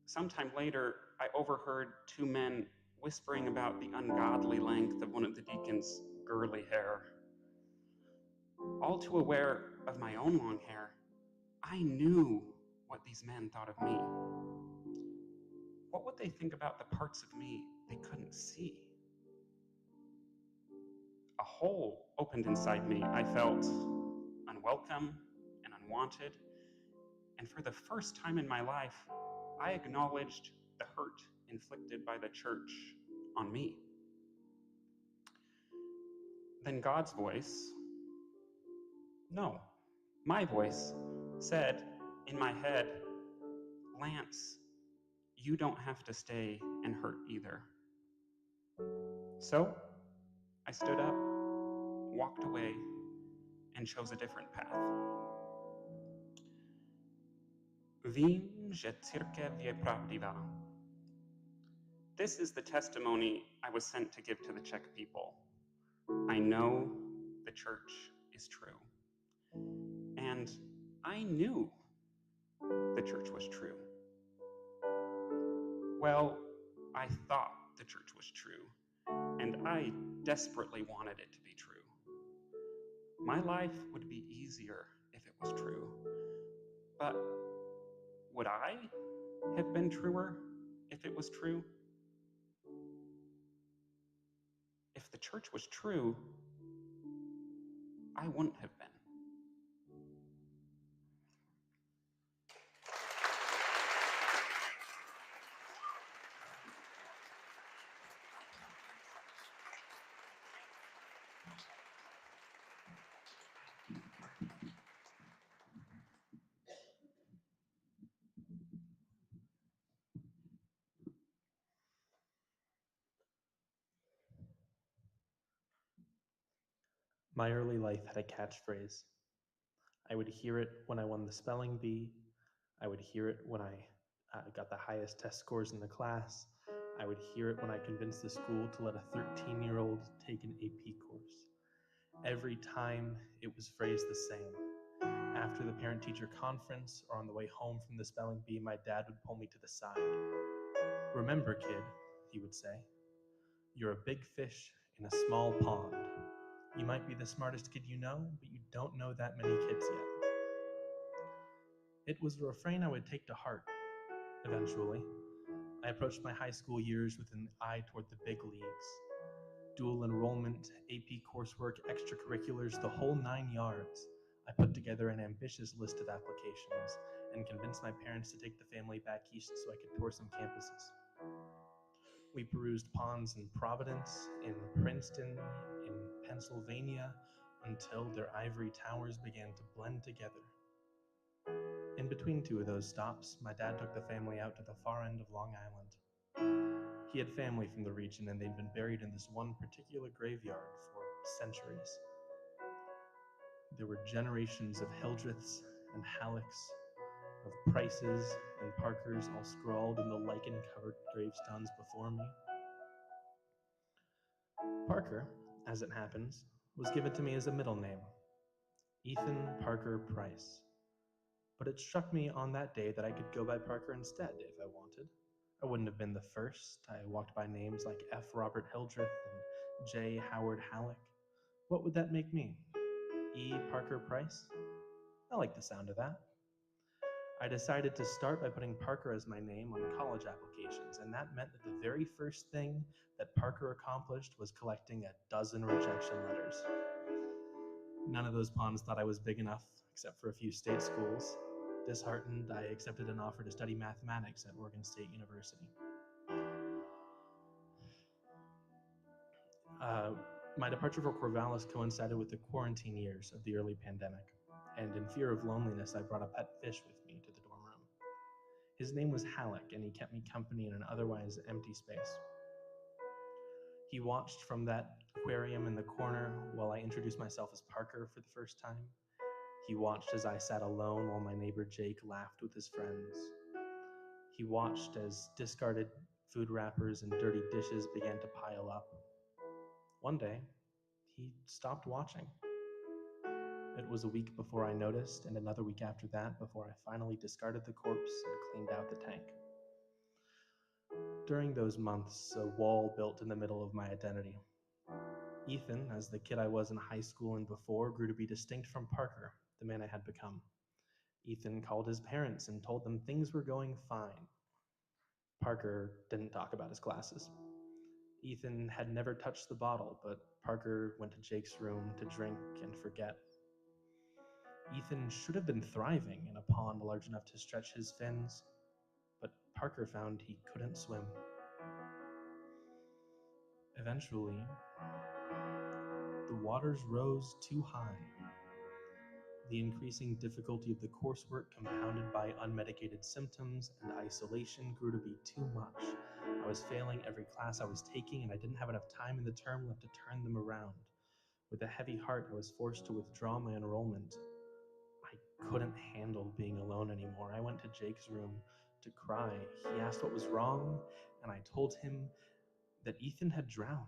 Sometime later, I overheard two men whispering about the ungodly length of one of the deacon's girly hair. All too aware of my own long hair, I knew what these men thought of me. What would they think about the parts of me they couldn't see? A hole opened inside me. I felt unwelcome and unwanted. And for the first time in my life, I acknowledged the hurt inflicted by the church on me. Then God's voice, no, my voice, said in my head, Lance, you don't have to stay and hurt either. So I stood up, walked away, and chose a different path. Vím, že církev je pravdivá. This is the testimony I was sent to give to the Czech people. I know the church is true. And I knew the church was true. Well, I thought the church was true, and I desperately wanted it to be true. My life would be easier if it was true. But would I have been truer if it was true? If the church was true, I wouldn't have been. My early life had a catchphrase. I would hear it when I won the spelling bee. I would hear it when I got the highest test scores in the class. I would hear it when I convinced the school to let a 13-year-old take an AP course. Every time it was phrased the same. After the parent-teacher conference or on the way home from the spelling bee, my dad would pull me to the side. Remember, kid, he would say, you're a big fish in a small pond. You might be the smartest kid you know, but you don't know that many kids yet. It was a refrain I would take to heart, eventually. I approached my high school years with an eye toward the big leagues. Dual enrollment, AP coursework, extracurriculars, the whole 9 yards. I put together an ambitious list of applications and convinced my parents to take the family back east so I could tour some campuses. We perused ponds in Providence, in Princeton, in Pennsylvania, until their ivory towers began to blend together. In between two of those stops, my dad took the family out to the far end of Long Island. He had family from the region, and they'd been buried in this one particular graveyard for centuries. There were generations of Hildreths and Hallecks, of Prices and Parkers, all scrawled in the lichen-covered gravestones before me. Parker, as it happens, was given to me as a middle name, Ethan Parker Price. But it struck me on that day that I could go by Parker instead if I wanted. I wouldn't have been the first. I walked by names like F. Robert Hildreth and J. Howard Halleck. What would that make me? E. Parker Price? I like the sound of that. I decided to start by putting Parker as my name on college applications, and that meant that the very first thing that Parker accomplished was collecting 12 rejection letters. None of those pawns thought I was big enough, except for a few state schools. Disheartened, I accepted an offer to study mathematics at Oregon State University. My departure for Corvallis coincided with the quarantine years of the early pandemic, and in fear of loneliness, I brought a pet fish with me to the dorm room. His name was Halleck, and he kept me company in an otherwise empty space. He watched from that aquarium in the corner while I introduced myself as Parker for the first time. He watched as I sat alone while my neighbor Jake laughed with his friends. He watched as discarded food wrappers and dirty dishes began to pile up. One day, he stopped watching. It was a week before I noticed, and another week after that before I finally discarded the corpse and cleaned out the tank. during those months, a wall built in the middle of my identity. Ethan, as the kid I was in high school and before, grew to be distinct from Parker, the man I had become. Ethan called his parents and told them things were going fine. Parker didn't talk about his classes. Ethan had never touched the bottle, but Parker went to Jake's room to drink and forget. Ethan should have been thriving in a pond large enough to stretch his fins, but Parker found he couldn't swim. Eventually, the waters rose too high. The increasing difficulty of the coursework, compounded by unmedicated symptoms and isolation, grew to be too much. I was failing every class I was taking, and I didn't have enough time in the term left to turn them around. With a heavy heart, I was forced to withdraw my enrollment. I couldn't handle being alone anymore. I went to Jake's room to cry. He asked what was wrong, and I told him that Ethan had drowned.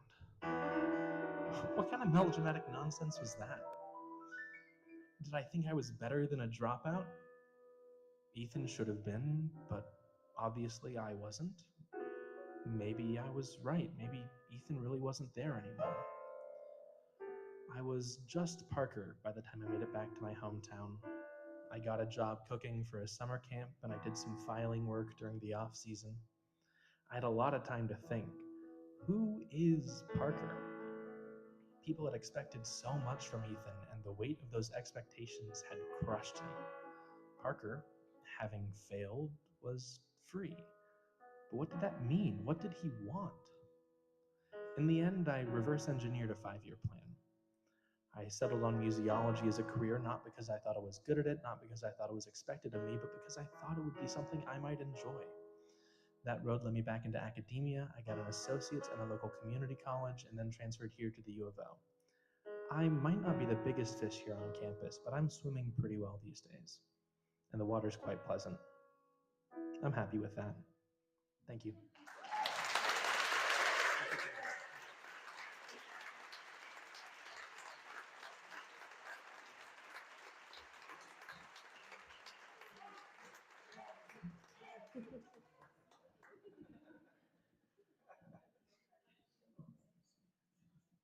What kind of melodramatic nonsense was that? Did I think I was better than a dropout? Ethan should have been, but obviously I wasn't. Maybe I was right. Maybe Ethan really wasn't there anymore. I was just Parker by the time I made it back to my hometown. I got a job cooking for a summer camp, and I did some filing work during the off season. I had a lot of time to think. Who is Parker? People had expected so much from Ethan, and the weight of those expectations had crushed him. Parker, having failed, was free. But what did that mean? What did he want? In the end, I reverse engineered a 5-year plan. I settled on museology as a career, not because I thought I was good at it, not because I thought it was expected of me, but because I thought it would be something I might enjoy. That road led me back into academia. I got an associate's at a local community college and then transferred here to the U of O. I might not be the biggest fish here on campus, but I'm swimming pretty well these days. And the water's quite pleasant. I'm happy with that. Thank you.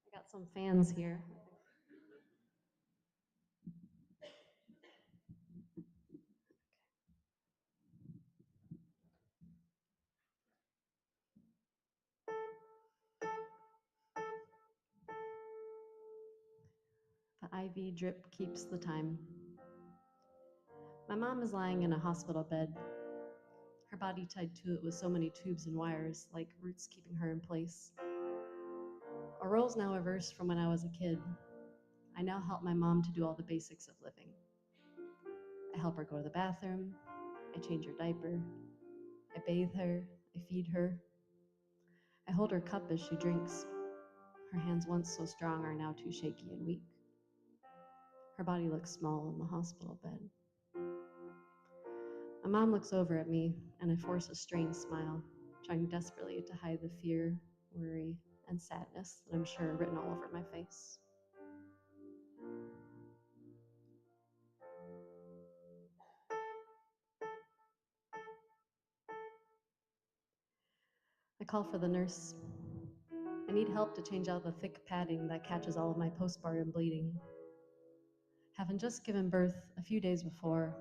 I got some fans here. The IV drip keeps the time. My mom is lying in a hospital bed, her body tied to it with so many tubes and wires, like roots keeping her in place. Our role's now reversed from when I was a kid. I now help my mom to do all the basics of living. I help her go to the bathroom, I change her diaper, I bathe her, I feed her. I hold her cup as she drinks. Her hands, once so strong, are now too shaky and weak. Her body looks small in the hospital bed. My mom looks over at me, and I force a strained smile, trying desperately to hide the fear, worry, and sadness that I'm sure are written all over my face. I call for the nurse. I need help to change out the thick padding that catches all of my postpartum bleeding. Having just given birth a few days before,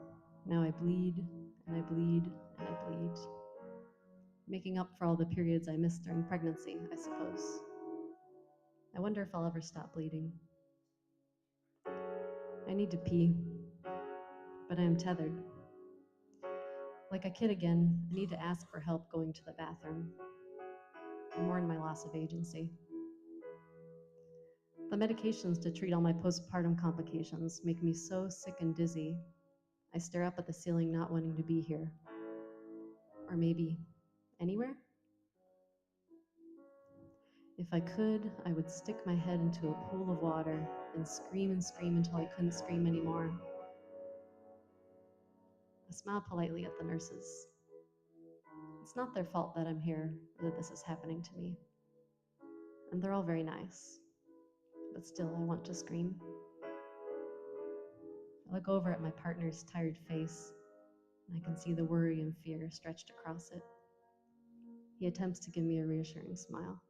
now I bleed, and I bleed, and I bleed. Making up for all the periods I missed during pregnancy, I suppose. I wonder if I'll ever stop bleeding. I need to pee, but I am tethered. Like a kid again, I need to ask for help going to the bathroom. I mourn my loss of agency. The medications to treat all my postpartum complications make me so sick and dizzy, I stare up at the ceiling not wanting to be here. Or maybe anywhere? If I could, I would stick my head into a pool of water and scream until I couldn't scream anymore. I smile politely at the nurses. It's not their fault that I'm here or that this is happening to me. And they're all very nice. But still, I want to scream. I look over at my partner's tired face, and I can see the worry and fear stretched across it. He attempts to give me a reassuring smile.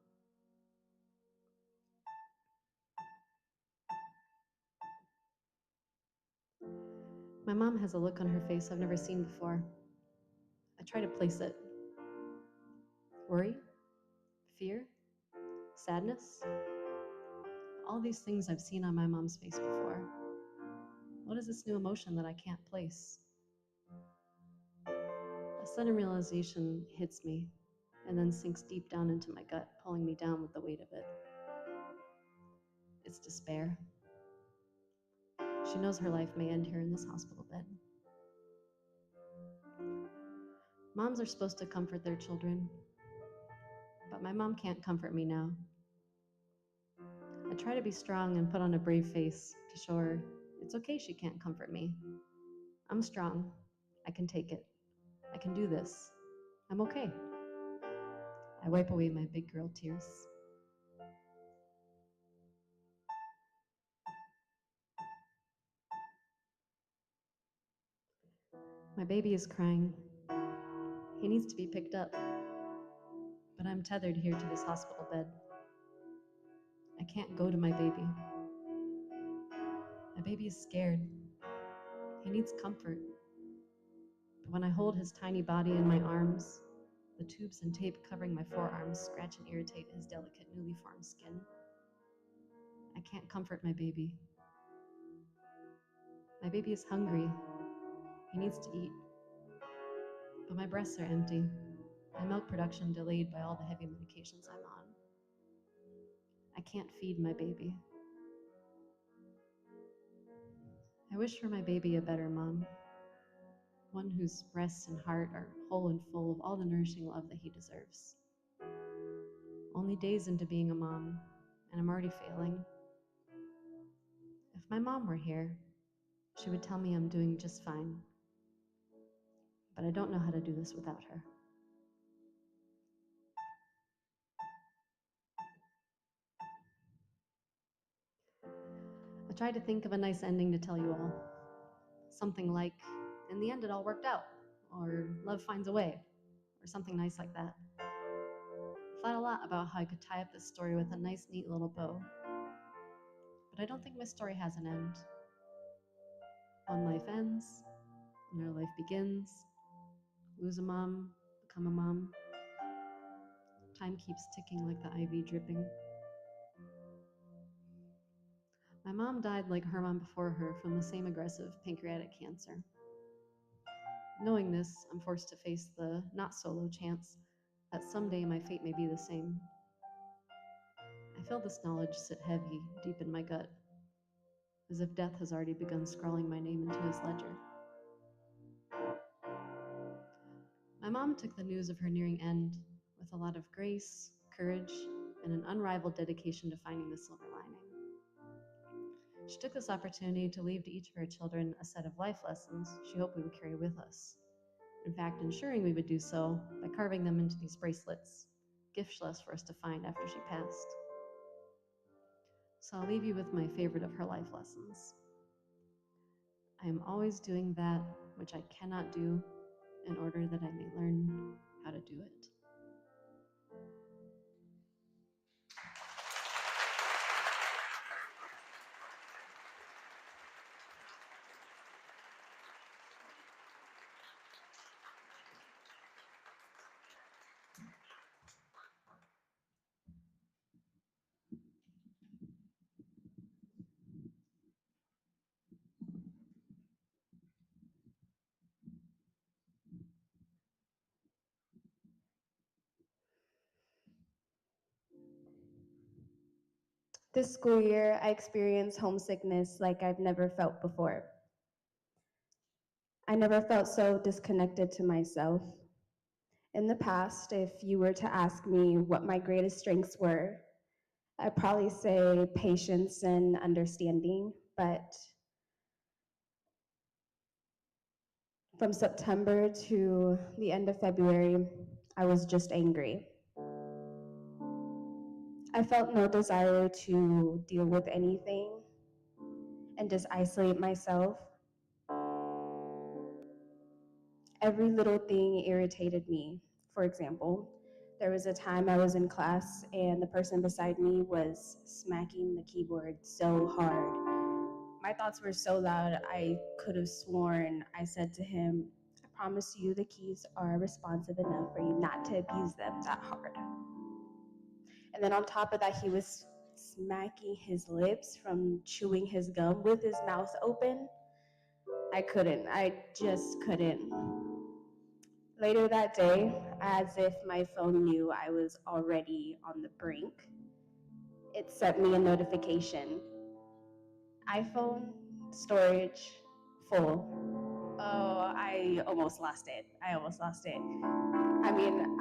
My mom has a look on her face I've never seen before. I try to place it. Worry? Fear? Sadness? All these things I've seen on my mom's face before. What is this new emotion that I can't place? A sudden realization hits me and then sinks deep down into my gut, pulling me down with the weight of it. It's despair. She knows her life may end here in this hospital bed. Moms are supposed to comfort their children, but my mom can't comfort me now. I try to be strong and put on a brave face to show her it's okay she can't comfort me. I'm strong. I can take it. I can do this. I'm okay. I wipe away my big girl tears. My baby is crying. He needs to be picked up, but I'm tethered here to this hospital bed. I can't go to my baby. My baby is scared. He needs comfort. But when I hold his tiny body in my arms, the tubes and tape covering my forearms scratch and irritate his delicate, newly formed skin. I can't comfort my baby. My baby is hungry. He needs to eat. But my breasts are empty. My milk production delayed by all the heavy medications I'm on. I can't feed my baby. I wish for my baby a better mom. One whose breasts and heart are whole and full of all the nourishing love that he deserves. Only days into being a mom, and I'm already failing. If my mom were here, she would tell me I'm doing just fine. But I don't know how to do this without her. I tried to think of a nice ending to tell you all. Something like, in the end it all worked out, or love finds a way, or something nice like that. I thought a lot about how I could tie up this story with a nice, neat little bow. But I don't think my story has an end. One life ends, another life begins. Lose a mom, become a mom. Time keeps ticking like the IV dripping. My mom died like her mom before her from the same aggressive pancreatic cancer. Knowing this, I'm forced to face the not-so-low chance that someday my fate may be the same. I feel this knowledge sit heavy deep in my gut, as if death has already begun scrawling my name into his ledger. My mom took the news of her nearing end with a lot of grace, courage, and an unrivaled dedication to finding the silver lining. She took this opportunity to leave to each of her children a set of life lessons she hoped we would carry with us. In fact, ensuring we would do so by carving them into these bracelets, giftless for us to find after she passed. So I'll leave you with my favorite of her life lessons. I am always doing that which I cannot do in order that I may learn how to do it. This school year, I experienced homesickness like I've never felt before. I never felt so disconnected to myself. In the past, if you were to ask me what my greatest strengths were, I'd probably say patience and understanding, but from September to the end of February, I was just angry. I felt no desire to deal with anything and just isolate myself. Every little thing irritated me. For example, There was a time I was in class and the person beside me was smacking the keyboard so hard. My thoughts were so loud, I could have sworn I said to him, I promise you the keys are responsive enough for you not to abuse them that hard. And then on top of that, he was smacking his lips from chewing his gum with his mouth open. I just couldn't. Later that day, as if my phone knew I was already on the brink, it sent me a notification. iPhone storage full. Oh, I almost lost it. I mean,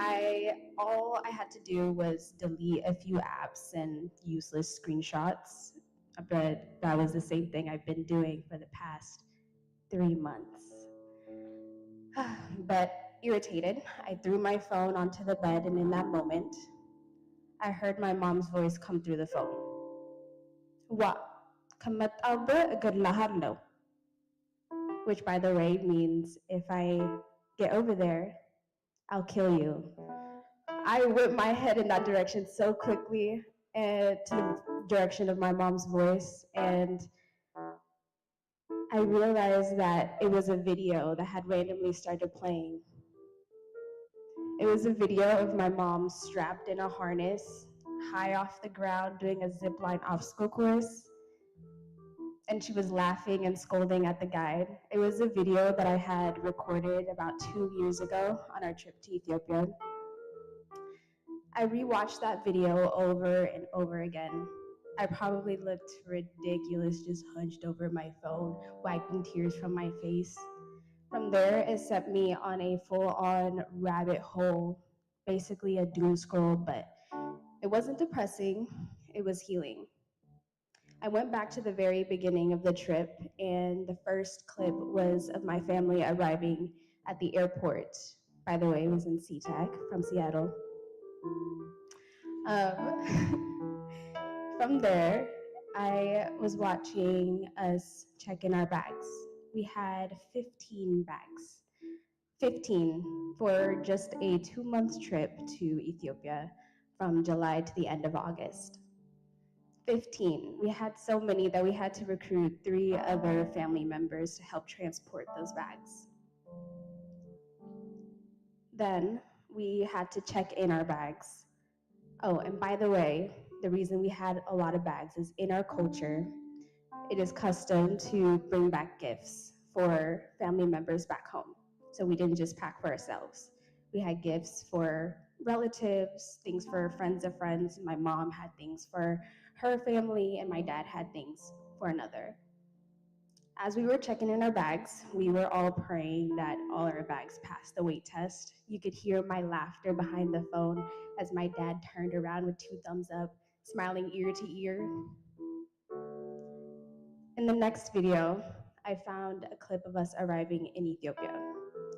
all I had to do was delete a few apps and useless screenshots, but that was the same thing I've been doing for the past 3 months. But irritated, I threw my phone onto the bed, and in that moment, I heard my mom's voice come through the phone. Wa, kamatawba agad which by the way means if I get over there, I'll kill you. I whipped my head in that direction so quickly to the direction of my mom's voice, and I realized that it was a video that had randomly started playing. It was a video of my mom strapped in a harness, high off the ground, doing a zipline obstacle course, and she was laughing and scolding at the guide. It was a video that I had recorded about 2 years ago on our trip to Ethiopia. I rewatched that video over and over again. I probably looked ridiculous just hunched over my phone, wiping tears from my face. From there, it set me on a full-on rabbit hole, basically a doom scroll, but it wasn't depressing, it was healing. I went back to the very beginning of the trip, and the first clip was of my family arriving at the airport. By the way, it was in SeaTac from Seattle. From there, I was watching us check in our bags. We had 15 bags. 15 for just a 2-month trip to Ethiopia from July to the end of August. 15. We had so many that we had to recruit 3 other family members to help transport those bags. Then we had to check in our bags. Oh, and by the way, the reason we had a lot of bags is in our culture, it is custom to bring back gifts for family members back home. So we didn't just pack for ourselves. We had gifts for relatives, things for friends of friends. My mom had things for her family, and my dad had things for another. As we were checking in our bags, we were all praying that all our bags passed the weight test. You could hear my laughter behind the phone as my dad turned around with 2 thumbs up, smiling ear to ear. In the next video, I found a clip of us arriving in Ethiopia,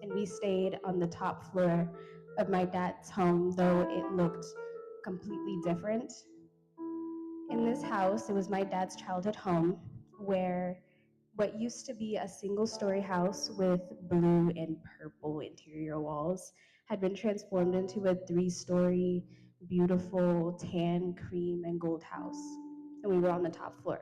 and we stayed on the top floor of my dad's home, though it looked completely different. In this house, it was my dad's childhood home, where what used to be a single-story house with blue and purple interior walls had been transformed into a 3-story, beautiful tan, cream, and gold house, and we were on the top floor.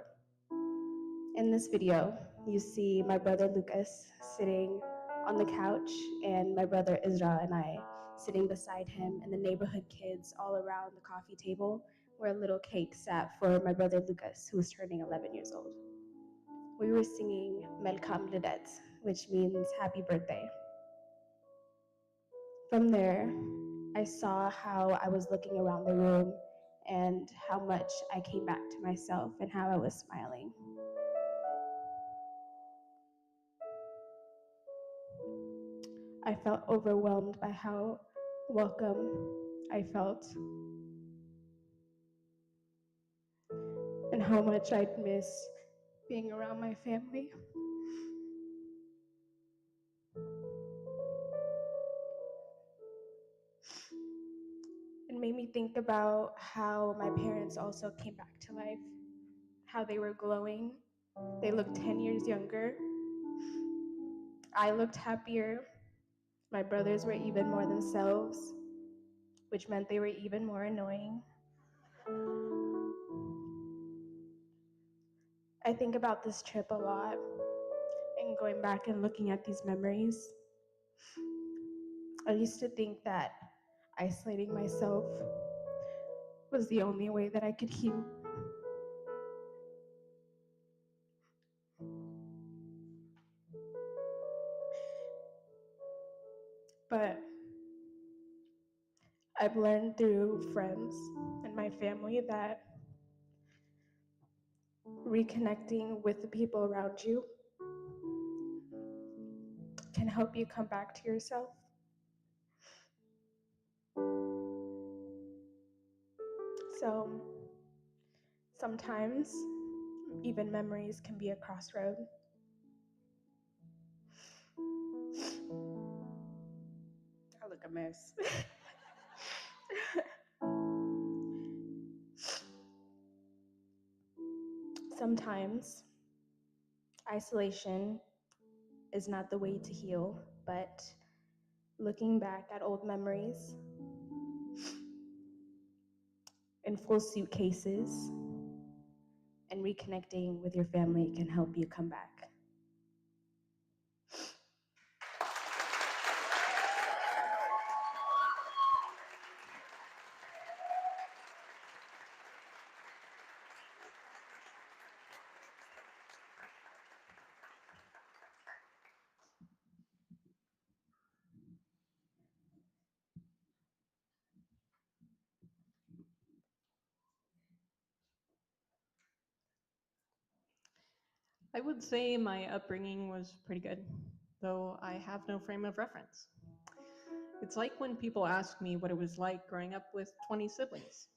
In this video, you see my brother Lucas sitting on the couch, and my brother Isra and I sitting beside him, and the neighborhood kids all around the coffee table where a little cake sat for my brother Lucas, who was turning 11 years old. We were singing Melkam Lidet, which means happy birthday. From there, I saw how I was looking around the room and how much I came back to myself and how I was smiling. I felt overwhelmed by how welcome I felt and how much I'd miss being around my family. It made me think about how my parents also came back to life, how they were glowing. They looked 10 years younger. I looked happier. My brothers were even more themselves. which meant they were even more annoying. I think about this trip a lot and going back and looking at these memories. I used to think that isolating myself was the only way that I could heal. But I've learned through friends and my family that reconnecting with the people around you can help you come back to yourself. So sometimes even memories can be a crossroad. I look a mess. Sometimes isolation is not the way to heal, but looking back at old memories in full suitcases and reconnecting with your family can help you come back. I would say my upbringing was pretty good, though I have no frame of reference. It's like when people ask me what it was like growing up with 20 siblings.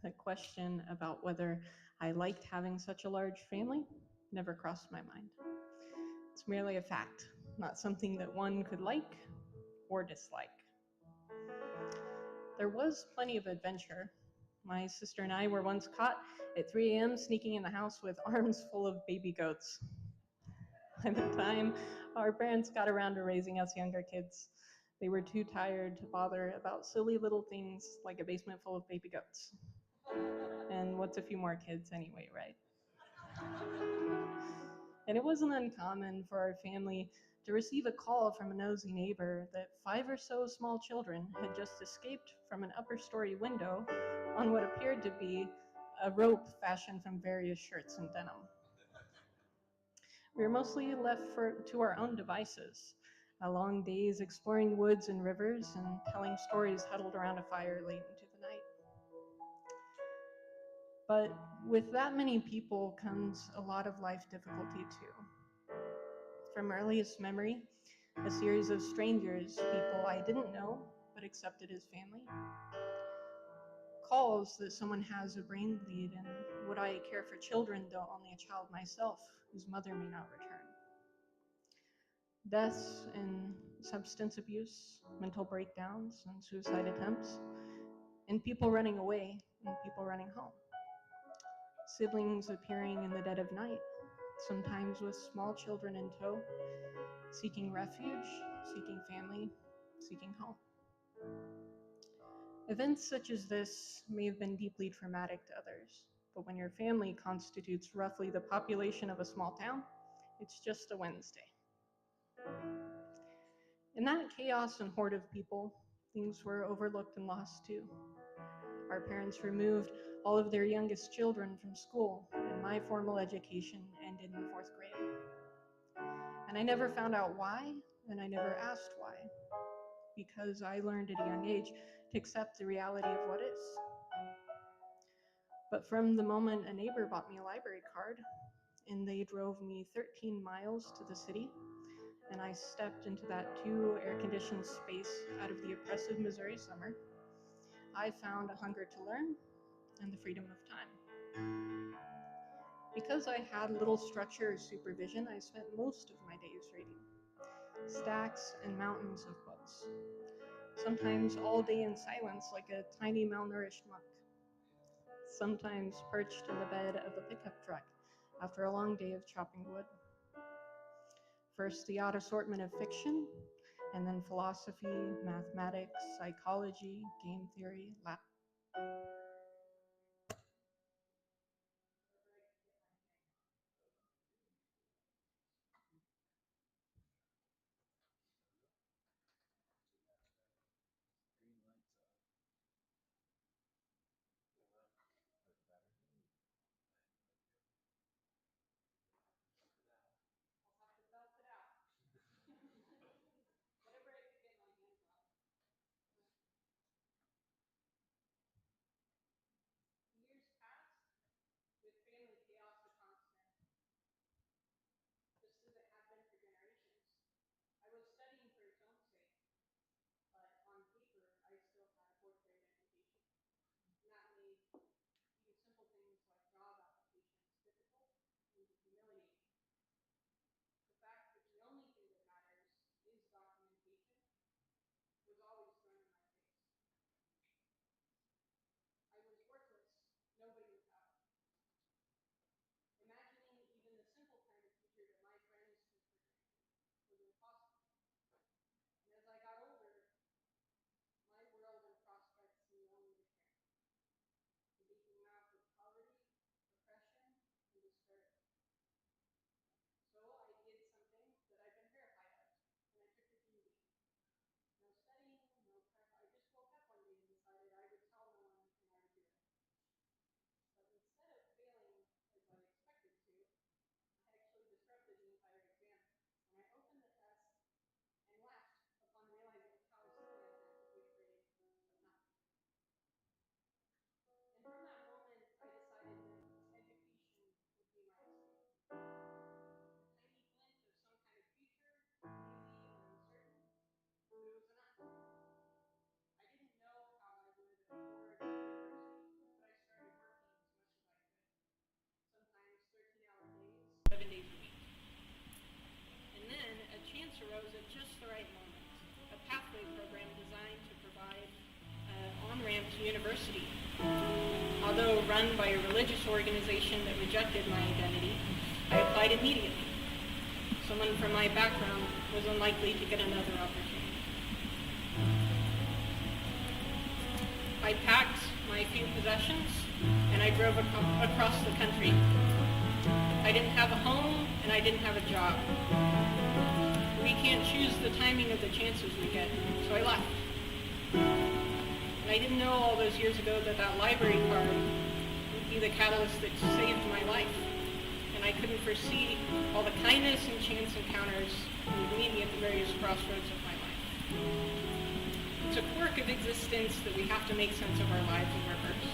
The question about whether I liked having such a large family never crossed my mind. It's merely a fact, not something that one could like or dislike. There was plenty of adventure. My sister and I were once caught at 3 a.m. sneaking in the house with arms full of baby goats. By the time our parents got around to raising us younger kids, they were too tired to bother about silly little things like a basement full of baby goats. And what's a few more kids anyway, right? And it wasn't uncommon for our family to receive a call from a nosy neighbor that 5 or so small children had just escaped from an upper story window on what appeared to be a rope fashioned from various shirts and denim. We were mostly left to our own devices, long days exploring woods and rivers and telling stories huddled around a fire late into the night. But with that many people comes a lot of life difficulty too. From earliest memory, a series of strangers, people I didn't know but accepted as family. Calls that someone has a brain bleed, and would I care for children, though only a child myself, whose mother may not return. Deaths in substance abuse, mental breakdowns, and suicide attempts, and people running away and people running home. Siblings appearing in the dead of night, sometimes with small children in tow, seeking refuge, seeking family, seeking home. Events such as this may have been deeply traumatic to others, but when your family constitutes roughly the population of a small town, it's just a Wednesday. In that chaos and horde of people, things were overlooked and lost too. Our parents removed all of their youngest children from school, and my formal education ended in 4th grade. And I never found out why, and I never asked why, because I learned at a young age to accept the reality of what is. But from the moment a neighbor bought me a library card, and they drove me 13 miles to the city, and I stepped into that 2 air-conditioned space out of the oppressive Missouri summer, I found a hunger to learn and the freedom of time. Because I had little structure or supervision, I spent most of my days reading. Stacks and mountains of books. Sometimes all day in silence like a tiny malnourished monk. Sometimes perched in the bed of the pickup truck after a long day of chopping wood. First the odd assortment of fiction, and then philosophy, mathematics, psychology, game theory, arose at just the right moment. A pathway program designed to provide an on-ramp to university. Although run by a religious organization that rejected my identity, I applied immediately. Someone from my background was unlikely to get another opportunity. I packed my few possessions and I drove across the country. I didn't have a home and I didn't have a job. We can't choose the timing of the chances we get, so I left. And I didn't know all those years ago that that library card would be the catalyst that saved my life. And I couldn't foresee all the kindness and chance encounters that would meet me at the various crossroads of my life. It's a quirk of existence that we have to make sense of our lives in reverse.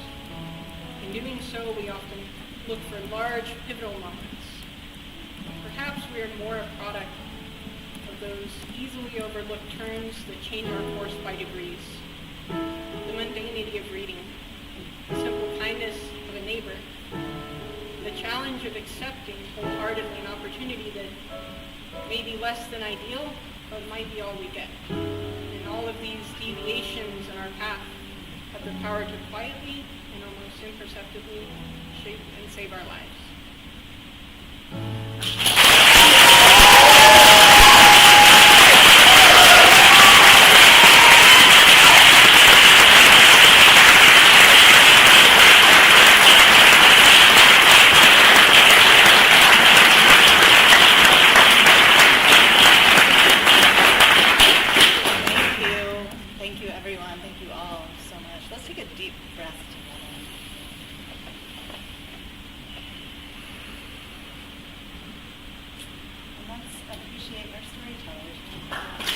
In doing so, we often look for large, pivotal moments. Perhaps we are more a product of those easily overlooked turns that change our course by degrees. The mundanity of reading, the simple kindness of a neighbor, the challenge of accepting wholeheartedly an opportunity that may be less than ideal, but might be all we get. And all of these deviations in our path have the power to quietly and almost imperceptibly shape and save our lives. Thank you, everyone. Thank you all so much. Let's take a deep breath together. And let's appreciate our storytellers.